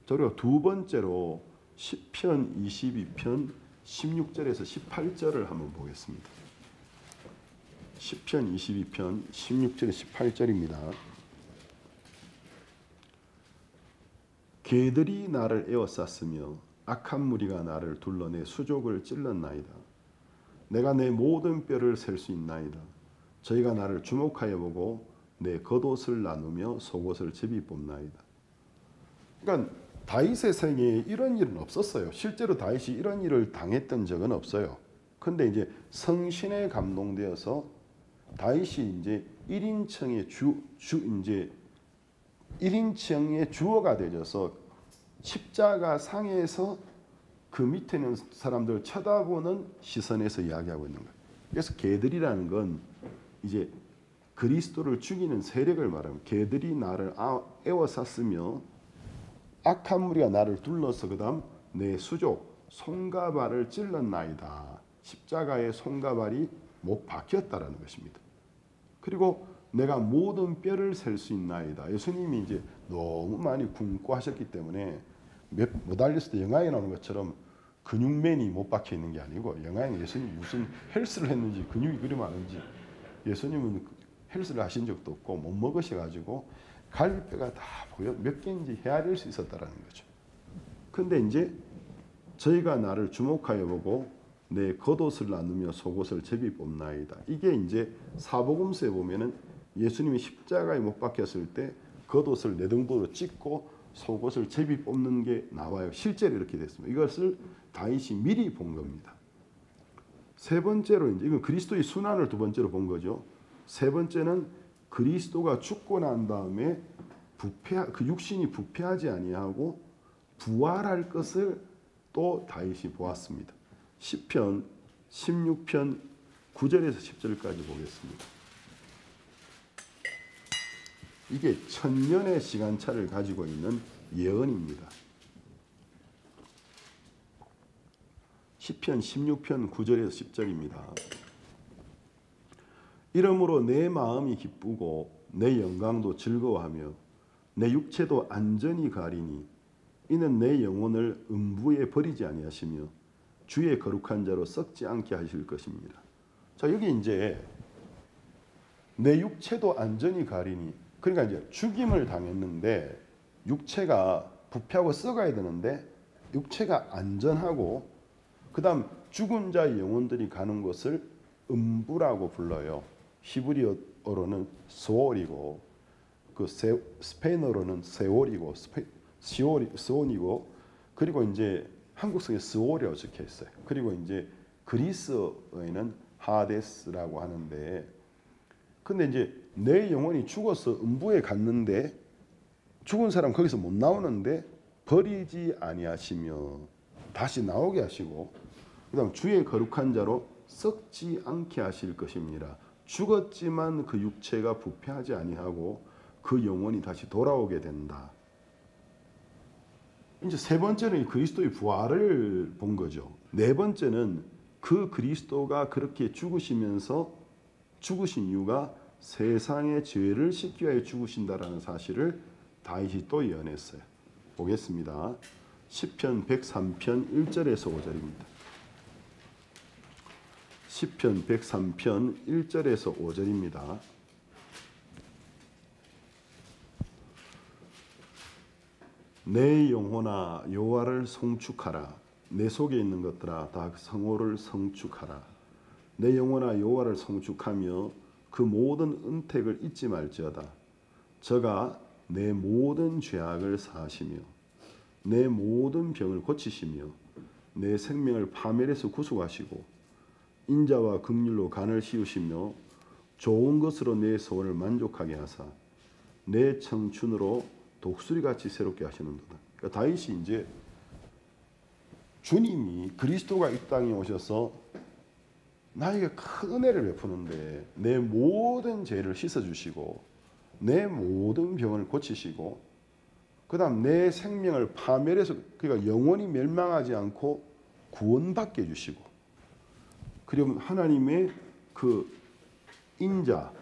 그리고 두 번째로 시편 22편 16절에서 18절을 한번 보겠습니다. 시편 22편 16절에서 18절입니다. 개들이 나를 에워쌌으며 악한 무리가 나를 둘러 내 수족을 찔렀나이다. 내가 내 모든 뼈를 셀 수 있나이다. 저희가 나를 주목하여 보고 내 겉옷을 나누며 속옷을 제비 뽑나이다. 그러니까 다윗의 생애에 이런 일은 없었어요. 실제로 다윗이 이런 일을 당했던 적은 없어요. 근데 이제 성신에 감동되어서 다윗이 이제 1인칭의 이제 1인칭의 주어가 되어서 십자가 상에서 그 밑에 있는 사람들을 쳐다보는 시선에서 이야기하고 있는 거예요. 그래서 개들이라는 건 이제 그리스도를 죽이는 세력을 말하면 개들이 나를 에워쌌으며 악한 무리가 나를 둘러서 그다음 내 수족 손과 발을 찔렀나이다. 십자가에 손과 발이 못 박혔다라는 것입니다. 그리고 내가 모든 뼈를 셀 수 있나이다. 예수님이 이제 너무 많이 굶고 하셨기 때문에 못 알렸을 때 영화에 나오는 것처럼 근육맨이 못 박혀 있는 게 아니고 영화에 예수님이 무슨 헬스를 했는지 근육이 그리 많은지 예수님은 헬스를 하신 적도 없고 못 먹으셔가지고 갈비뼈가 다 보여 몇 개인지 헤아릴 수 있었다라는 거죠. 근데 이제 저희가 나를 주목하여 보고 내 겉옷을 나누며 속옷을 제비 뽑나이다. 이게 이제 사복음서에 보면은 예수님이 십자가에 못 박혔을 때 겉옷을 내등도로 찢고 속옷을 제비 뽑는 게 나와요. 실제로 이렇게 됐습니다. 이것을 다윗이 미리 본 겁니다. 세 번째로 이제 이건 그리스도의 순환을 두 번째로 본 거죠. 세 번째는 그리스도가 죽고 난 다음에 그 육신이 부패하지 아니하고 부활할 것을 또 다윗이 보았습니다. 시편 16편 9절에서 10절까지 보겠습니다. 이게 1000년의 시간차를 가지고 있는 예언입니다. 시편 16편 9절에서 10절입니다. 이러므로 내 마음이 기쁘고 내 영광도 즐거워하며 내 육체도 안전히 가리니 이는 내 영혼을 음부에 버리지 아니하시며 주의 거룩한 자로 썩지 않게 하실 것입니다. 자, 여기 이제 내 육체도 안전히 가리니 그러니까 이제 죽임을 당했는데 육체가 부패하고 썩어야 되는데 육체가 안전하고 그다음 죽은 자의 영혼들이 가는 곳을 음부라고 불러요. 히브리어로는 스올이고 그 스페인어로는 세올이고 시온이고 그리고 이제 한국성에 스올이라고 적혀 있어요. 그리고 이제 그리스어에는 하데스라고 하는데 근데 이제 내 영혼이 죽어서 음부에 갔는데 죽은 사람 거기서 못 나오는데 버리지 아니하시며 다시 나오게 하시고 그다음 주의 거룩한 자로 썩지 않게 하실 것입니다. 죽었지만 그 육체가 부패하지 아니하고 그 영혼이 다시 돌아오게 된다. 이제 세 번째는 그리스도의 부활을 본 거죠. 네 번째는 그 그리스도가 그렇게 죽으시면서 죽으신 이유가 세상의 죄를 씻기 위하여 죽으신다라는 사실을 다윗이 또 예언했어요. 보겠습니다. 시편 103편 1절에서 5절입니다. 시편 103편 1절에서 5절입니다. 내 영혼아 여호와를 송축하라. 내 속에 있는 것들아 다 성호를 성축하라. 내 영혼아 여호와를 송축하며 그 모든 은택을 잊지 말지어다. 저가 내 모든 죄악을 사하시며 내 모든 병을 고치시며 내 생명을 파멸에서 구속하시고 인자와 긍휼로 간을 씌우시며 좋은 것으로 내 소원을 만족하게 하사 내 청춘으로 독수리같이 새롭게 하시는도다. 그러니까 다윗이 이제 주님이 그리스도가 이 땅에 오셔서 나에게 큰 은혜를 베푸는데 내 모든 죄를 씻어주시고 내 모든 병을 고치시고 그다음 내 생명을 파멸해서 그러니까 영원히 멸망하지 않고 구원받게 해주시고, 그리고 하나님의 그 인자,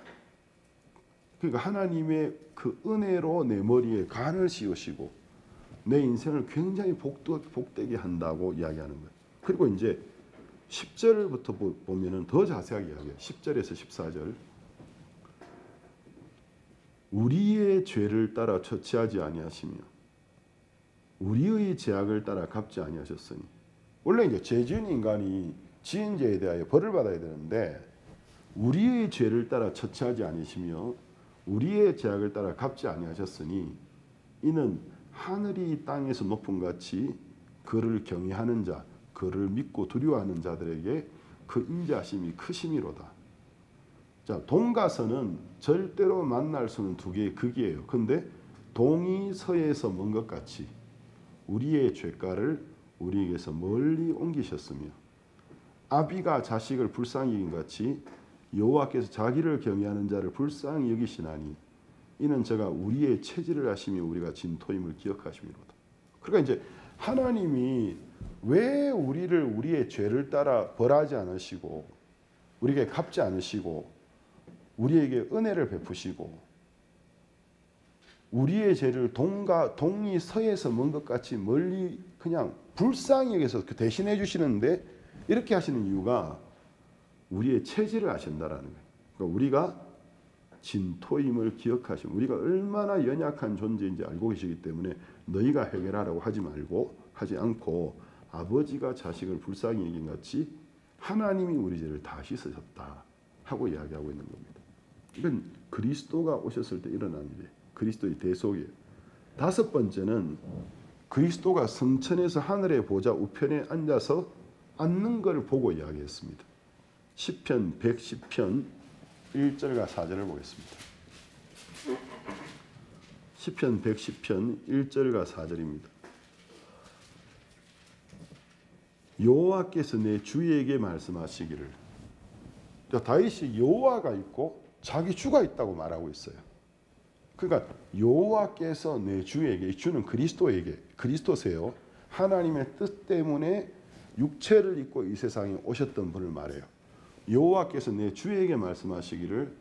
그러니까 하나님의 그 은혜로 내 머리에 간을 씌우시고 내 인생을 굉장히 복되게 한다고 이야기하는 거예요. 그리고 이제 10절부터 보면은 더 자세하게 이야기해요. 10절에서 14절. 우리의 죄를 따라 처치하지 아니하시며 우리의 죄악을 따라 갚지 아니하셨으니. 원래 이제 죄 지은 인간이 지은 죄에 대하여 벌을 받아야 되는데 우리의 죄를 따라 처치하지 아니시며 우리의 죄악을 따라 갚지 아니하셨으니 이는 하늘이 땅에서 높은 같이 그를 경외하는 자, 그를 믿고 두려워하는 자들에게 그 인자하심이 크심이로다. 자, 동과 서는 절대로 만날 수는 두 개의 극이에요. 근데 동이 서에서 먼 것 같이 우리의 죄가를 우리에게서 멀리 옮기셨으며 아비가 자식을 불쌍히 여긴 같이 여호와께서 자기를 경외하는 자를 불쌍히 여기시나니 이는 저가 우리의 체질을 하시며 우리가 진토임을 기억하심이로다. 그러니까 이제 하나님이 왜 우리를 우리의 죄를 따라 벌하지 않으시고 우리에게 갚지 않으시고 우리에게 은혜를 베푸시고 우리의 죄를 동이 서에서 먼 것 같이 멀리 그냥 불쌍히 여기서 대신해 주시는데 이렇게 하시는 이유가 우리의 체질을 아신다라는 거예요. 그러니까 우리가 진토임을 기억하시고 우리가 얼마나 연약한 존재인지 알고 계시기 때문에 너희가 해결하라고 하지 않고 아버지가 자식을 불쌍히 여긴 같이 하나님이 우리 죄를 다 씻으셨다 하고 이야기하고 있는 겁니다. 이건 그리스도가 오셨을 때 일어난 일이에요. 그리스도의 대속이에요. 다섯 번째는 그리스도가 성천에서 하늘의 보좌 우편에 앉아서 앉는 걸 보고 이야기했습니다. 시편 110편 1절과 4절을 보겠습니다. 시편 110편 1절과 4절입니다. 여호와께서 내 주에게 말씀하시기를. 다윗이 여호와가 있고 자기 주가 있다고 말하고 있어요. 그러니까 여호와께서 내 주에게, 이 주는 그리스도에게, 그리스도세요. 하나님의 뜻 때문에 육체를 입고 이 세상에 오셨던 분을 말해요. 여호와께서 내 주에게 말씀하시기를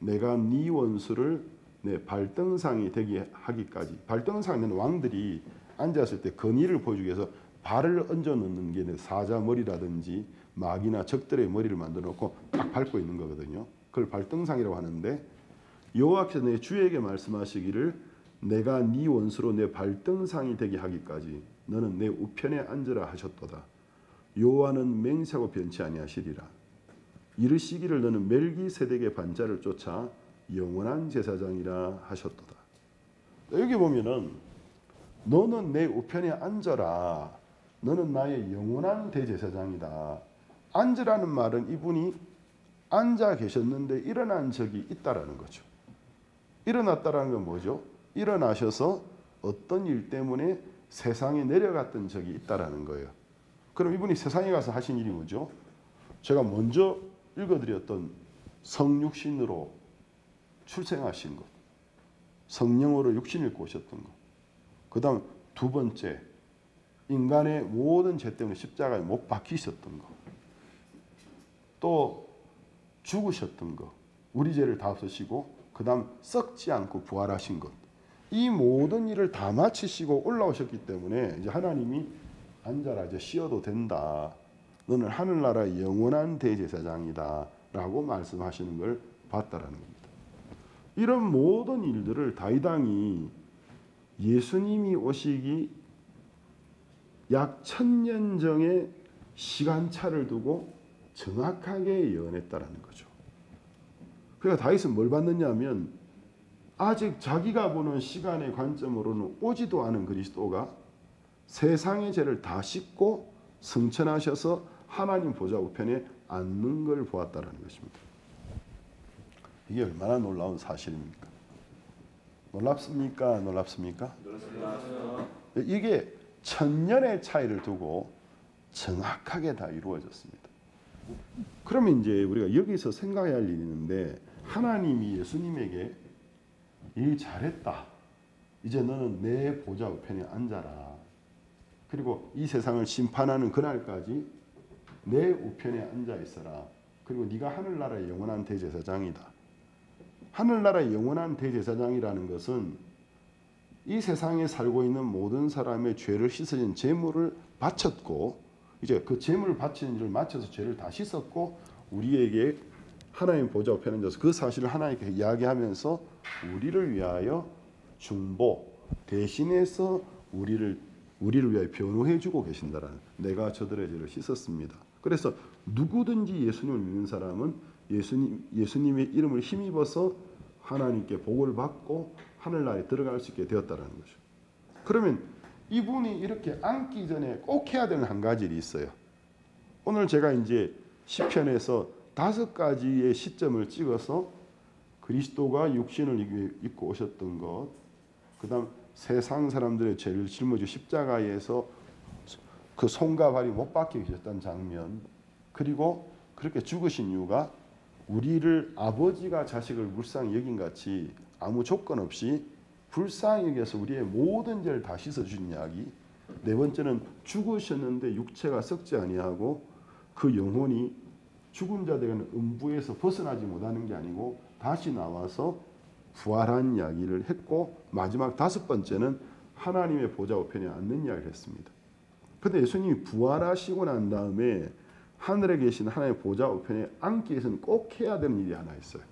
내가 네 원수를 내 발등상이 되게 하기까지. 발등상에는 왕들이 앉았을 때 건의를 보여주기 위해서 발을 얹어 놓는 게 사자 머리라든지 마귀나 적들의 머리를 만들어 놓고 딱 밟고 있는 거거든요. 그걸 발등상이라고 하는데 여호와께서 내 주에게 말씀하시기를 내가 네 원수로 내 발등상이 되게 하기까지 너는 내 우편에 앉으라 하셨도다. 여호와는 맹세하고 변치 아니하시리라. 이르시기를 너는 멜기세덱의 반자를 쫓아 영원한 제사장이라 하셨도다. 여기 보면은 너는 내 우편에 앉아라. 너는 나의 영원한 대제사장이다. 앉으라는 말은 이분이 앉아 계셨는데 일어난 적이 있다라는 거죠. 일어났다라는 건 뭐죠? 일어나셔서 어떤 일 때문에 세상에 내려갔던 적이 있다라는 거예요. 그럼 이분이 세상에 가서 하신 일이 뭐죠? 제가 먼저 읽어드렸던 성육신으로 출생하신 것, 성령으로 육신을 입고 오셨던 것, 그 다음 두 번째 인간의 모든 죄 때문에 십자가에 못 박히셨던 것, 또 죽으셨던 것, 우리 죄를 다 없으시고 그 다음 썩지 않고 부활하신 것, 이 모든 일을 다 마치시고 올라오셨기 때문에 이제 하나님이 앉아라, 이제 쉬어도 된다. 너는 하늘나라의 영원한 대제사장이다 라고 말씀하시는 걸 봤다라는 겁니다. 이런 모든 일들을 다윗 왕이 예수님이 오시기 약 1000년 전에 시간차를 두고 정확하게 예언했다라는 거죠. 그러니까 다윗은 뭘 봤느냐 하면 아직 자기가 보는 시간의 관점으로는 오지도 않은 그리스도가 세상의 죄를 다 씻고 승천하셔서 하나님 보좌 우편에 앉는 걸 보았다라는 것입니다. 이게 얼마나 놀라운 사실입니까? 놀랍습니까? 놀랍습니까? 놀랍습니다. 이게 1000년의 차이를 두고 정확하게 다 이루어졌습니다. 그러면 이제 우리가 여기서 생각해야 할 일이 있는데 하나님이 예수님에게 일 잘했다. 이제 너는 내 보좌 우편에 앉아라. 그리고 이 세상을 심판하는 그날까지 내 우편에 앉아 있어라. 그리고 네가 하늘나라의 영원한 대제사장이다. 하늘나라의 영원한 대제사장이라는 것은 이 세상에 살고 있는 모든 사람의 죄를 씻어진 제물을 바쳤고, 이제 그 제물을 바치는 일을 마쳐서 죄를 다 씻었고, 우리에게 하나님 보좌 우편에 앉아서 그 사실을 하나님께 이야기하면서 우리를 위하여 중보, 대신해서 우리를 위하여 변호해주고 계신다라는, 내가 저들의 죄를 씻었습니다. 그래서 누구든지 예수님을 믿는 사람은 예수님의 이름을 힘입어서 하나님께 복을 받고 하늘나라에 들어갈 수 있게 되었다라는 거죠. 그러면 이분이 이렇게 앉기 전에 꼭 해야 되는 한 가지 일이 있어요. 오늘 제가 이제 시편에서 5가지의 시점을 찍어서 그리스도가 육신을 입고 오셨던 것, 그 다음 세상 사람들의 죄를 짊어지고 십자가에서 그 손과 발이 못 박혀 계셨던 장면, 그리고 그렇게 죽으신 이유가 우리를 아버지가 자식을 불쌍히 여긴 같이 아무 조건 없이 불쌍히 여겨서 우리의 모든 죄를 다 씻어주신 이야기. 네 번째는 죽으셨는데 육체가 썩지 아니하고 그 영혼이 죽은 자들은 음부에서 벗어나지 못하는 게 아니고 다시 나와서 부활한 이야기를 했고, 마지막 5번째는 하나님의 보좌 우편에 앉는 이야기를 했습니다. 그런데 예수님이 부활하시고 난 다음에 하늘에 계신 하나님의 보좌 우편에 앉기 위해서는 꼭 해야 되는 일이 하나 있어요.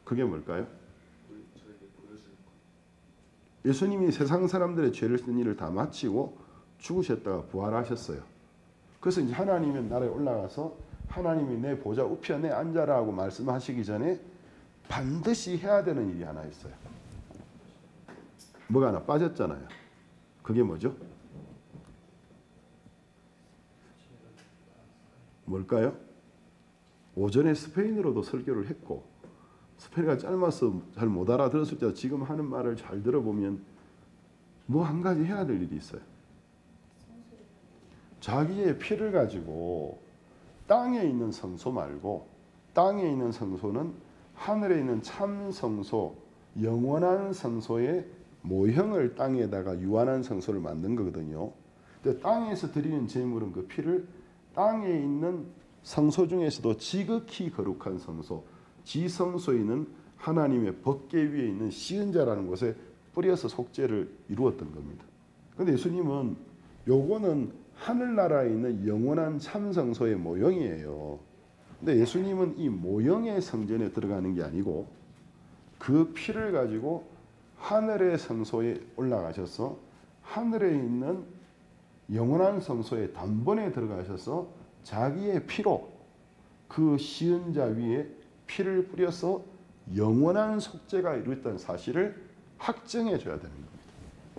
그게 뭘까요? 예수님이 세상 사람들의 죄를 쓴 일을 다 마치고 죽으셨다가 부활하셨어요. 그래서 이제 하나님의 나라에 올라가서 하나님이 내 보좌 우편에 앉아라고 말씀하시기 전에 반드시 해야 되는 일이 하나 있어요. 뭐가 하나 빠졌잖아요. 그게 뭐죠? 뭘까요? 오전에 스페인어로도 설교를 했고, 스페인어가 짧아서 잘 못 알아들었을 때 지금 하는 말을 잘 들어보면 뭐 한 가지 해야 될 일이 있어요. 자기의 피를 가지고 땅에 있는 성소 말고, 땅에 있는 성소는 하늘에 있는 참 성소, 영원한 성소의 모형을 땅에다가 유한한 성소를 만든 거거든요. 근데 땅에서 드리는 제물은 그 피를 땅에 있는 성소 중에서도 지극히 거룩한 성소, 지성소에 있는 하나님의 법궤 위에 있는 시은자라는 곳에 뿌려서 속죄를 이루었던 겁니다. 그런데 예수님은 요거는 하늘나라에 있는 영원한 참성소의 모형이에요. 근데 예수님은 이 모형의 성전에 들어가는 게 아니고 그 피를 가지고 하늘의 성소에 올라가셔서 하늘에 있는 영원한 성소의 단번에 들어가셔서 자기의 피로 그 시은자 위에 피를 뿌려서 영원한 속죄가 이루어졌다는 사실을 확증해 줘야 되는 겁니다.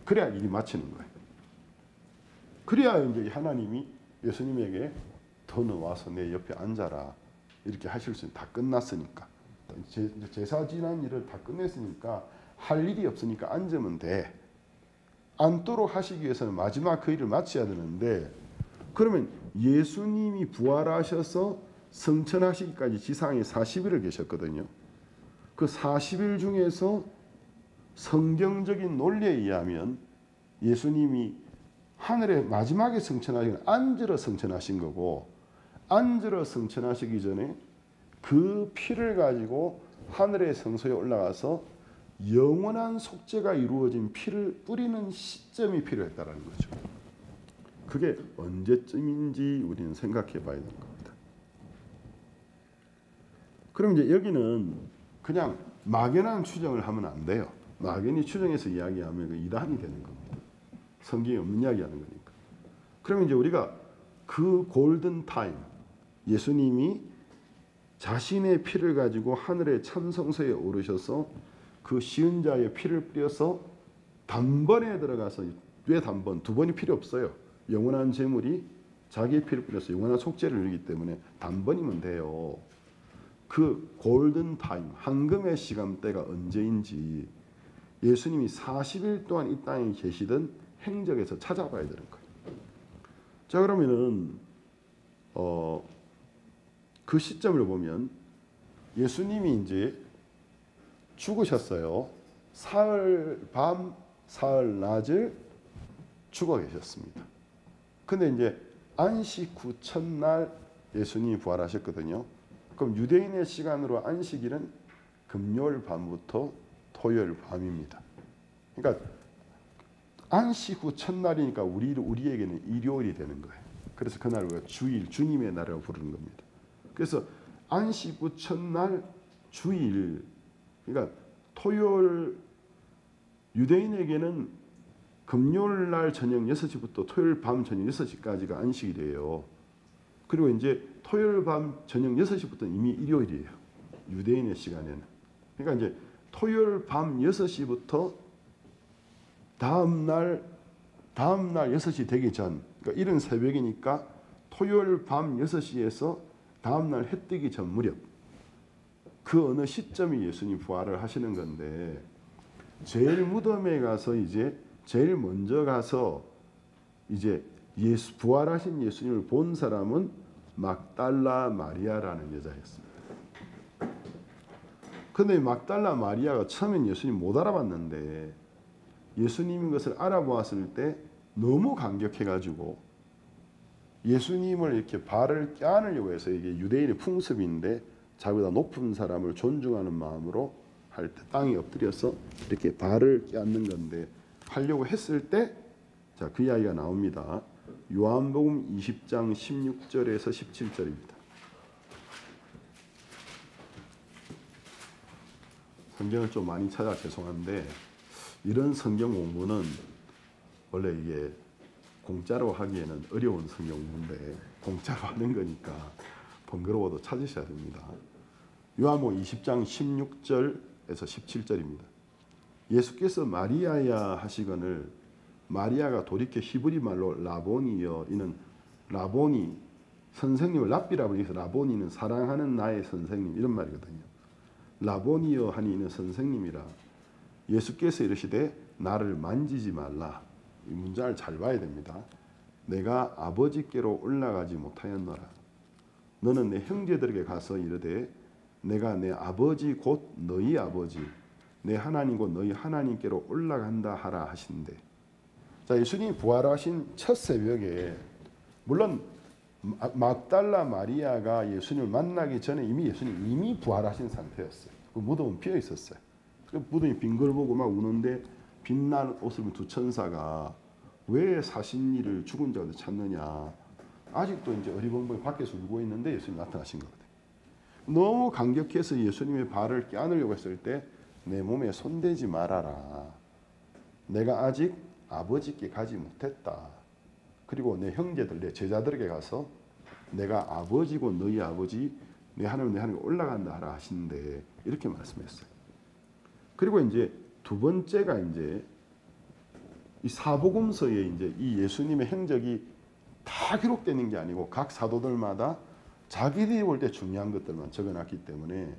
그래야 일이 마치는 거예요. 그래야 이제 하나님이 예수님에게 더 와서 내 옆에 앉아라 이렇게 하실 수 있는, 다 끝났으니까, 제사 지난 일을 다 끝냈으니까 할 일이 없으니까 앉으면 돼. 앉도록 하시기 위해서는 마지막 그 일을 마쳐야 되는데, 그러면 예수님이 부활하셔서 성천하시기까지 지상에 40일을 계셨거든요. 그 40일 중에서 성경적인 논리에 의하면 예수님이 하늘에 마지막에 성천하신 건 앉으러 성천하신 거고, 앉으러 성천하시기 전에 그 피를 가지고 하늘의 성소에 올라가서 영원한 속죄가 이루어진 피를 뿌리는 시점이 필요했다는 거죠. 그게 언제쯤인지 우리는 생각해 봐야 되는 겁니다. 그럼 이제 여기는 그냥 막연한 추정을 하면 안 돼요. 막연히 추정해서 이야기하면 그 이단이 되는 겁니다. 성경에 없는 이야기하는 거니까. 그러면 이제 우리가 그 골든 타임, 예수님이 자신의 피를 가지고 하늘의 참성소에 오르셔서 그 시은자의 피를 뿌려서 단번에 들어가서, 왜 단번? 2번이 필요 없어요. 영원한 제물이 자기의 피를 뿌려서 영원한 속죄를 이루기 때문에 단번이면 돼요. 그 골든 타임, 황금의 시간대가 언제인지 예수님이 40일 동안 이 땅에 계시던 행적에서 찾아봐야 되는 거예요. 자, 그러면은 그 시점을 보면 예수님이 이제 죽으셨어요. 사흘 밤 사흘 낮을 죽어 계셨습니다. 근데 이제 안식 후 첫날 예수님이 부활하셨거든요. 그럼 유대인의 시간으로 안식일은 금요일 밤부터 토요일 밤입니다. 그러니까 안식 후 첫날이니까 우리에게는 일요일이 되는 거예요. 그래서 그날 우리가 주일, 주님의 날이라고 부르는 겁니다. 그래서 안식 후 첫날 주일, 그러니까 토요일, 유대인에게는 금요일 날 저녁 6시부터 토요일 밤 저녁 6시까지가 안식일이에요. 그리고 이제 토요일 밤 저녁 6시부터 이미 일요일이에요. 유대인의 시간에는. 그러니까 이제 토요일 밤 6시부터 다음날 6시 되기 전, 그러니까 이른 새벽이니까 토요일 밤 6시에서 다음날 해 뜨기 전 무렵, 그 어느 시점이 예수님 부활을 하시는 건데, 제일 무덤에 가서 이제 제일 먼저 가서 이제 부활하신 예수님을 본 사람은 막달라 마리아라는 여자였습니다. 근데 막달라 마리아가 처음엔 예수님 못 알아봤는데 예수님인 것을 알아보았을 때 너무 감격해가지고 예수님을 이렇게 발을 껴안으려고 해서, 이게 유대인의 풍습인데 자기보다 높은 사람을 존중하는 마음으로 할 때 땅에 엎드려서 이렇게 발을 껴안는 건데, 하려고 했을 때, 자, 그 이야기가 나옵니다. 요한복음 20장 16절에서 17절입니다. 성경을 좀 많이 찾아 죄송한데, 이런 성경 공부는 원래 이게 공짜로 하기에는 어려운 성경 공부인데 공짜로 하는 거니까 번거로워도 찾으셔야 됩니다. 요한복음 20장 16절에서 17절입니다. 예수께서 마리아야 하시거늘 마리아가 돌이켜 히브리 말로 라보니여, 이는 라보니 선생님을 랍비라고 해서 라보니는 사랑하는 나의 선생님 이런 말이거든요. 라보니여 하니 이는 선생님이라. 예수께서 이르시되 나를 만지지 말라. 이 문장을 잘 봐야 됩니다. 내가 아버지께로 올라가지 못하였노라. 너는 내 형제들에게 가서 이르되 내가 내 아버지 곧 너희 아버지 내 하나님 곧 너희 하나님께로 올라간다 하라 하신대. 자, 예수님이 부활하신 첫 새벽에, 물론 막달라 마리아가 예수님을 만나기 전에 예수님이 부활하신 상태였어요. 그 무덤은 비어 있었어요. 그 무덤이 빈 걸 보고 막 우는데, 빛난 옷을 입은 두 천사가 왜 사신이를 죽은 자를 찾느냐, 아직도 이제 어리벙벙 밖에서 울고 있는데 예수님 나타나신 거거든요. 너무 감격해서 예수님의 발을 껴안으려고 했을 때 내 몸에 손대지 말아라. 내가 아직 아버지께 가지 못했다. 그리고 내 형제들, 내 제자들에게 가서 내가 아버지고 너희 아버지, 내 하나님 내 하나님 올라간다 하라 하시는데, 이렇게 말씀했어요. 그리고 이제 두 번째가 이제 이 사복음서에 이제 이 예수님의 행적이 다 기록되는 게 아니고 각 사도들마다 자기들이 볼 때 중요한 것들만 적어놨기 때문에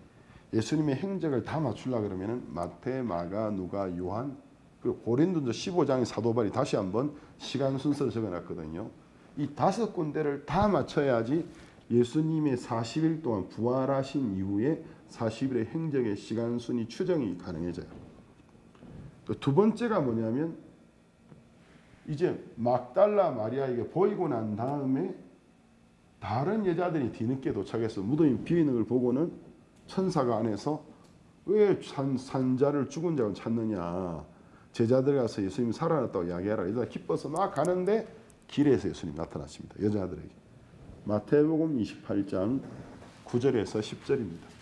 예수님의 행적을 다 맞추려고 그러면은 마태, 마가, 누가, 요한, 그리고 고린도전서 15장의 사도발이 다시 한번 시간 순서를 적어놨거든요. 이 5군데를 다 맞춰야지 예수님의 40일 동안 부활하신 이후에 40일의 행적의 시간 순위 추정이 가능해져요. 두 번째가 뭐냐면, 이제 막달라 마리아에게 보이고 난 다음에 다른 여자들이 뒤늦게 도착해서 무덤이 비어 있는 걸 보고는 천사가 안에서 왜 산자를 죽은 자를 찾느냐, 제자들 가서 예수님이 살아났다고 이야기하라. 여자 기뻐서 막 가는데 길에서 예수님 나타나십니다. 여자들에게. 마태복음 28장 9절에서 10절입니다.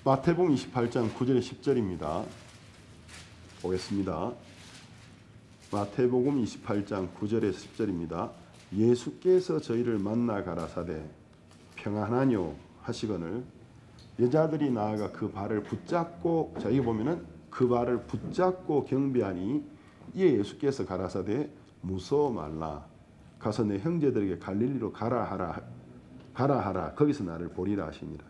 마태복음 28장 9절에 10절입니다. 보겠습니다. 마태복음 28장 9절에서 10절입니다. 예수께서 저희를 만나 가라사대 평안하뇨 하시거늘 여자들이 나아가 그 발을 붙잡고, 자, 여기 보면은 그 발을 붙잡고 경배하니 이에 예수께서 가라사대 무서워 말라. 가서 내 형제들에게 갈릴리로 가라 하라. 거기서 나를 보리라 하시니라.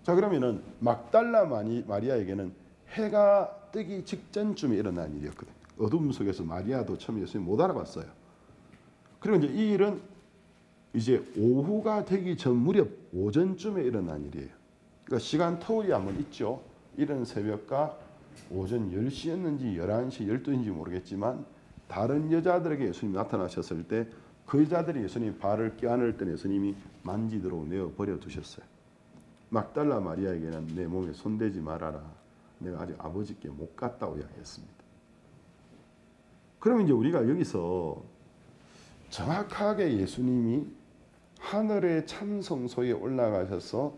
자, 그러면은 막달라 마리아에게는 해가 뜨기 직전쯤에 일어난 일이었거든요. 어둠 속에서 마리아도 처음에 예수님 못 알아봤어요. 그리고 이제 이 일은 이제 오후가 되기 전 무렵 오전쯤에 일어난 일이에요. 그러니까 시간 터울이 한번 있죠. 이른 새벽과 오전 10시였는지 11시, 12시인지 모르겠지만 다른 여자들에게 예수님이 나타나셨을 때 그 여자들이 예수님 발을 껴안을 때 예수님이 만지도록 내어버려 두셨어요. 막달라 마리아에게는 내 몸에 손대지 말아라. 내가 아직 아버지께 못 갔다고 이야기했습니다. 그러면 이제 우리가 여기서 정확하게 예수님이 하늘의 참성소에 올라가셔서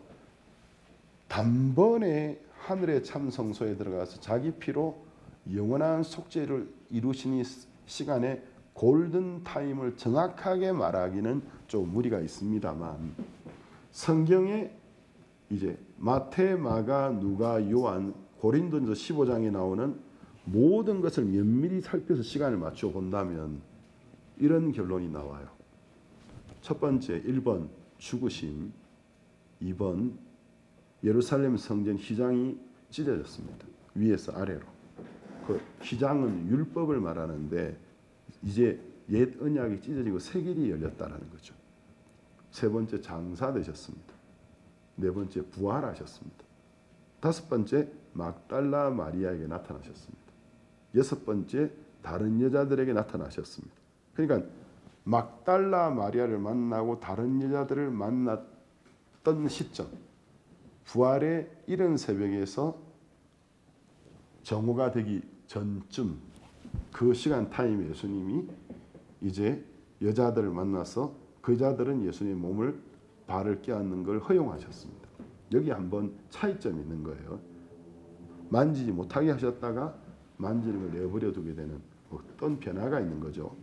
단번에 하늘의 참성소에 들어가서 자기 피로 영원한 속죄를 이루시는 시간에 골든타임을 정확하게 말하기는 좀 무리가 있습니다만 성경에 이제 마태, 마가, 누가, 요한, 고린도전서 15장에 나오는 모든 것을 면밀히 살펴서 시간을 맞춰 본다면 이런 결론이 나와요. 첫 번째 1번 죽으심, 2번 예루살렘 성전 휘장이 찢어졌습니다. 위에서 아래로. 그 휘장은 율법을 말하는데 이제 옛 언약이 찢어지고 새 길이 열렸다는 거죠. 세 번째 장사되셨습니다. 네 번째 부활하셨습니다. 다섯 번째 막달라 마리아에게 나타나셨습니다. 여섯 번째 다른 여자들에게 나타나셨습니다. 그러니까 막달라 마리아를 만나고 다른 여자들을 만났던 시점, 부활의 이른 새벽에서 정오가 되기 전쯤 그 시간 타임에 예수님이 이제 여자들을 만나서 그 여자들은 예수님의 몸을 발을 껴안는 걸 허용하셨습니다. 여기 한번 차이점이 있는 거예요. 만지지 못하게 하셨다가 만지는 걸 내버려 두게 되는 어떤 변화가 있는 거죠.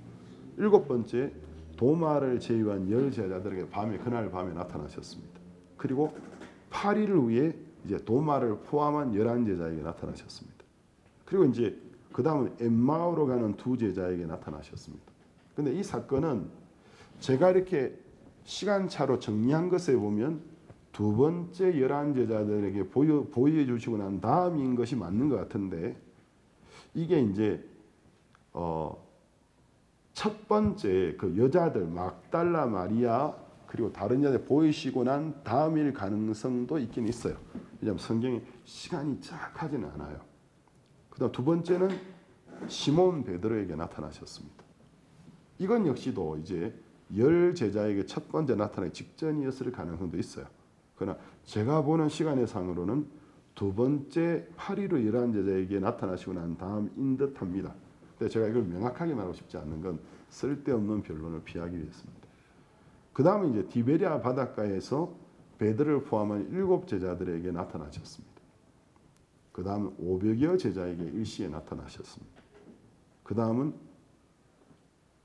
일곱 번째 도마를 제외한 10제자들에게 그날 밤에 나타나셨습니다. 그리고 8일 후에 이제 도마를 포함한 11제자에게 나타나셨습니다. 그리고 이제 그 다음은 엠마오로 가는 2제자에게 나타나셨습니다. 근데 이 사건은 제가 이렇게 시간차로 정리한 것에 보면 두 번째 11제자들에게 보여주시고 난 다음인 것이 맞는 것 같은데 이게 이제 첫 번째 그 여자들 막달라 마리아 그리고 다른 여자들 보이시고 난 다음일 가능성도 있긴 있어요. 왜냐하면 성경에 시간이 정확하지는 않아요. 그다음 두 번째는 시몬 베드로에게 나타나셨습니다. 이건 역시도 이제 10제자에게 첫 번째 나타나기 직전이었을 가능성도 있어요. 그러나 제가 보는 시간의 상으로는 두 번째 8일로 11제자에게 나타나시고 난 다음인 듯합니다. 근데 제가 이걸 명확하게 말하고 싶지 않는 건 쓸데없는 변론을 피하기 위해서입니다. 그 다음에 이제 디베리아 바닷가에서 베드로를 포함한 7제자들에게 나타나셨습니다. 그 다음은 500여 제자에게 일시에 나타나셨습니다. 그 다음은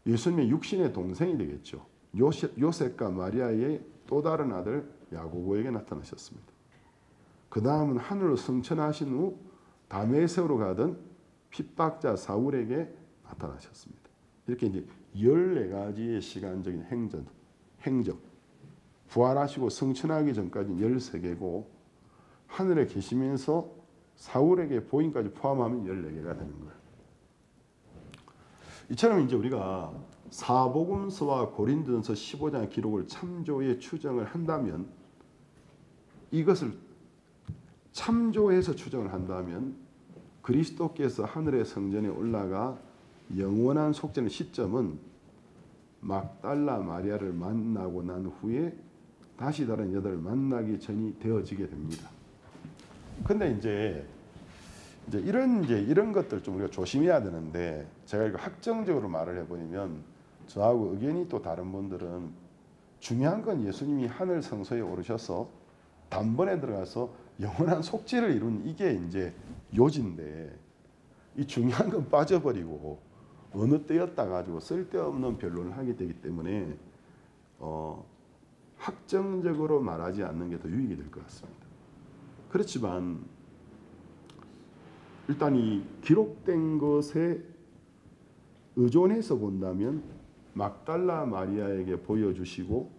예수님의 육신의 동생이 되겠죠. 요셉과 마리아의 또 다른 아들 야고보에게 나타나셨습니다. 그 다음은 하늘로 승천하신 후 다메섹으로 가던 핍박자 사울에게 나타나셨습니다. 이렇게 이제 14가지의 시간적인 행적, 부활하시고 승천하기 전까지 13개고 하늘에 계시면서 사울에게 보임까지 포함하면 14개가 되는 거예요. 이처럼 이제 우리가 사복음서와 고린도전서 15장의 기록을 참조해 추정을 한다면 이것을 참조해서 추정을 한다면 그리스도께서 하늘의 성전에 올라가 영원한 속죄의 시점은 막달라 마리아를 만나고 난 후에 다시 다른 여자를 만나기 전이 되어지게 됩니다. 근데 이제 이런 것들 좀 우리가 조심해야 되는데 제가 이거 학정적으로 말을 해보면 저하고 의견이 또 다른 분들은 중요한 건 예수님이 하늘 성소에 오르셔서 단번에 들어가서 영원한 속죄를 이룬 이게 이제 요지인데 이 중요한 건 빠져버리고 어느 때였다 가지고 쓸데없는 변론을 하게 되기 때문에 학정적으로 말하지 않는 게 더 유익이 될 것 같습니다. 그렇지만 일단 이 기록된 것에 의존해서 본다면 막달라 마리아에게 보여주시고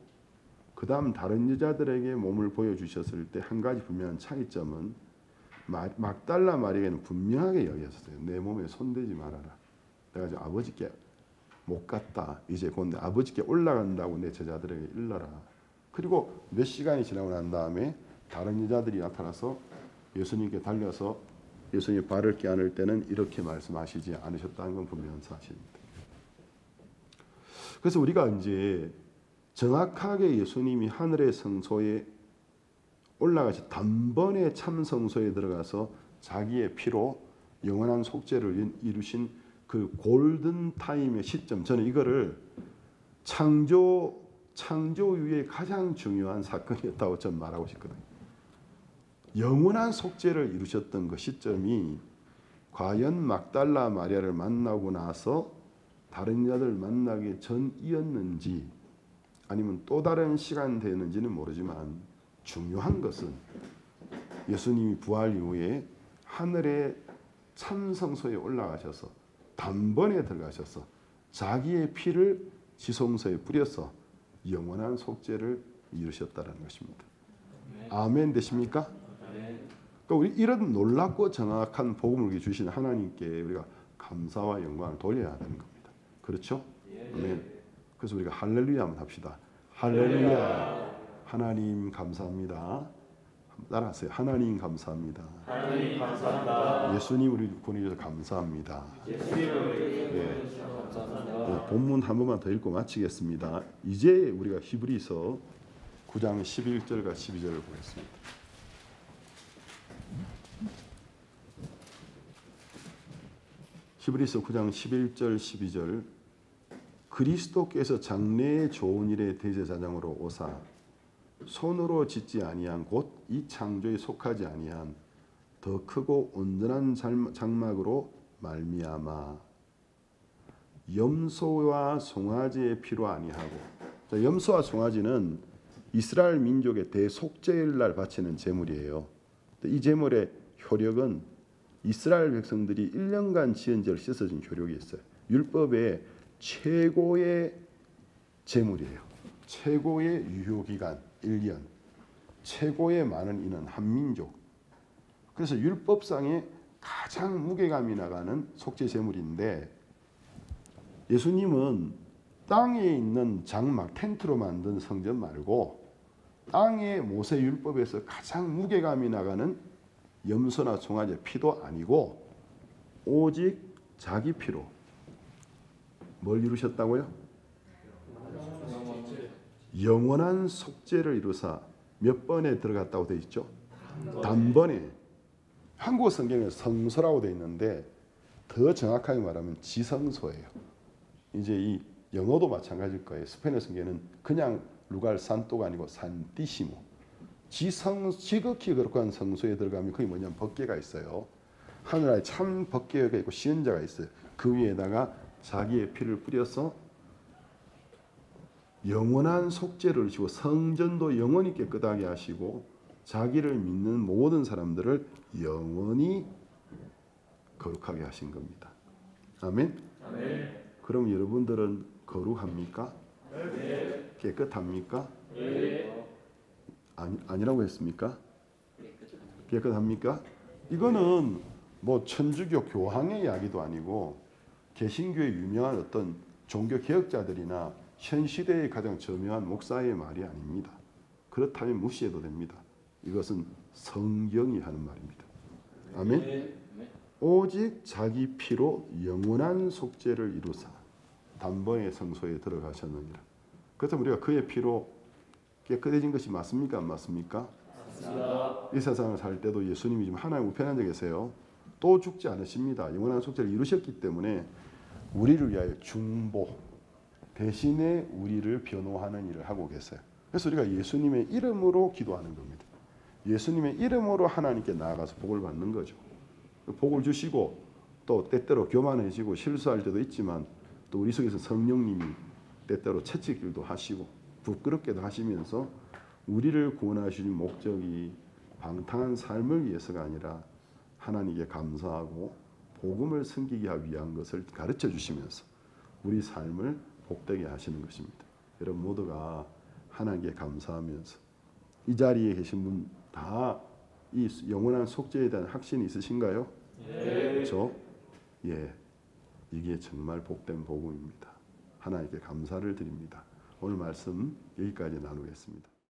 그 다음 다른 여자들에게 몸을 보여주셨을 때 한 가지 분명한 차이점은 막달라 마리아에게는 분명하게 이야기하셨어요. 내 몸에 손대지 말아라. 내가 이제 아버지께 못 갔다. 이제 곧 아버지께 올라간다고 내 제자들에게 일러라. 그리고 몇 시간이 지나고 난 다음에 다른 여자들이 나타나서 예수님께 달려서 예수님의 발을 껴안을 때는 이렇게 말씀하시지 않으셨다는 건 분명한 사실입니다. 그래서 우리가 이제 정확하게 예수님이 하늘의 성소에 올라가서 단번에 참 성소에 들어가서 자기의 피로 영원한 속죄를 이루신 그 골든 타임의 시점, 저는 이거를 창조 이후에 가장 중요한 사건이었다고 저는 말하고 싶거든요. 영원한 속죄를 이루셨던 그 시점이 과연 막달라 마리아를 만나고 나서 다른 여자들 만나기 전이었는지 아니면 또 다른 시간 되는지는 모르지만 중요한 것은 예수님이 부활 이후에 하늘의 참성소에 올라가셔서 단번에 들어가셔서 자기의 피를 지성소에 뿌려서 영원한 속죄를 이루셨다는 것입니다. 아멘 되십니까? 그러니까 우리 이런 놀랍고 정확한 복음을 주신 하나님께 우리가 감사와 영광을 돌려야 되는 겁니다. 그렇죠? 아멘. 그래서 우리가 할렐루야 한번 합시다. 할렐루야. 하나님 감사합니다. 따라하세요. 하나님 감사합니다. 하나님 감사합니다. 예수님 우리 보내주셔서 감사합니다. 예수님 우리 감사합니다. 본문 한 번만 더 읽고 마치겠습니다. 이제 우리가 히브리서 9장 11절과 12절을 보겠습니다. 히브리서 9장 11절 12절 그리스도께서 장래의 좋은 일의 대제사장으로 오사 손으로 짓지 아니한 곧 이 창조에 속하지 아니한 더 크고 온전한 장막으로 말미암아 염소와 송아지의 피로 아니하고, 염소와 송아지는 이스라엘 민족의 대속죄일 날 바치는 제물이에요. 이 제물의 효력은 이스라엘 백성들이 1년간 지은 죄를 씻어준 효력이 있어요. 율법의 최고의 제물이에요. 최고의 유효기간 1년, 최고의 많은 인원 한민족. 그래서 율법상에 가장 무게감이 나가는 속죄 제물인데 예수님은 땅에 있는 장막, 텐트로 만든 성전 말고 땅의 모세 율법에서 가장 무게감이 나가는 염소나 송아지의 피도 아니고 오직 자기 피로 뭘 이루셨다고요? 영원한 속죄를 이루사 몇 번에 들어갔다고 되어 있죠? 단번에. 한국 성경에 성소라고 되어 있는데 더 정확하게 말하면 지성소예요. 이제 이 영어도 마찬가지일 거예요. 스페인어 성경에는 그냥 루갈 산토가 아니고 산티시모. 지극히 거룩한 성소에 들어가면 그게 뭐냐면 법궤가 있어요. 하늘에 참 법궤가 있고 시은자가 있어요. 그 위에다가 자기의 피를 뿌려서 영원한 속죄를 이루시고 성전도 영원히 깨끗하게 하시고 자기를 믿는 모든 사람들을 영원히 거룩하게 하신 겁니다. 아멘? 아멘. 그럼 여러분들은 거룩합니까? 네. 깨끗합니까? 네. 아니라고 했습니까? 깨끗합니까? 이거는 뭐 천주교 교황의 이야기도 아니고 개신교의 유명한 어떤 종교 개혁자들이나 현 시대의 가장 저명한 목사의 말이 아닙니다. 그렇다면 무시해도 됩니다. 이것은 성경이 하는 말입니다. 아멘. 오직 자기 피로 영원한 속죄를 이루사 단번에 성소에 들어가셨느니라. 그렇다면 우리가 그의 피로 깨끗해진 것이 맞습니까? 안 맞습니까? 맞습니다. 이 세상을 살 때도 예수님이 지금 하나님 우편한 적 계세요. 또 죽지 않으십니다. 영원한 속죄를 이루셨기 때문에 우리를 위하여 중보 대신에 우리를 변호하는 일을 하고 계세요. 그래서 우리가 예수님의 이름으로 기도하는 겁니다. 예수님의 이름으로 하나님께 나아가서 복을 받는 거죠. 복을 주시고 또 때때로 교만해지고 실수할 때도 있지만 또 우리 속에서 성령님이 때때로 채찍질도 하시고 부끄럽게도 하시면서 우리를 구원하시는 목적이 방탕한 삶을 위해서가 아니라 하나님께 감사하고 복음을 섬기기 위한 것을 가르쳐 주시면서 우리 삶을 복되게 하시는 것입니다. 여러분 모두가 하나님께 감사하면서 이 자리에 계신 분 다 이 영원한 속죄에 대한 확신이 있으신가요? 네. 그렇죠? 예, 이게 정말 복된 복음입니다. 하나님께 감사를 드립니다. 오늘 말씀 여기까지 나누겠습니다.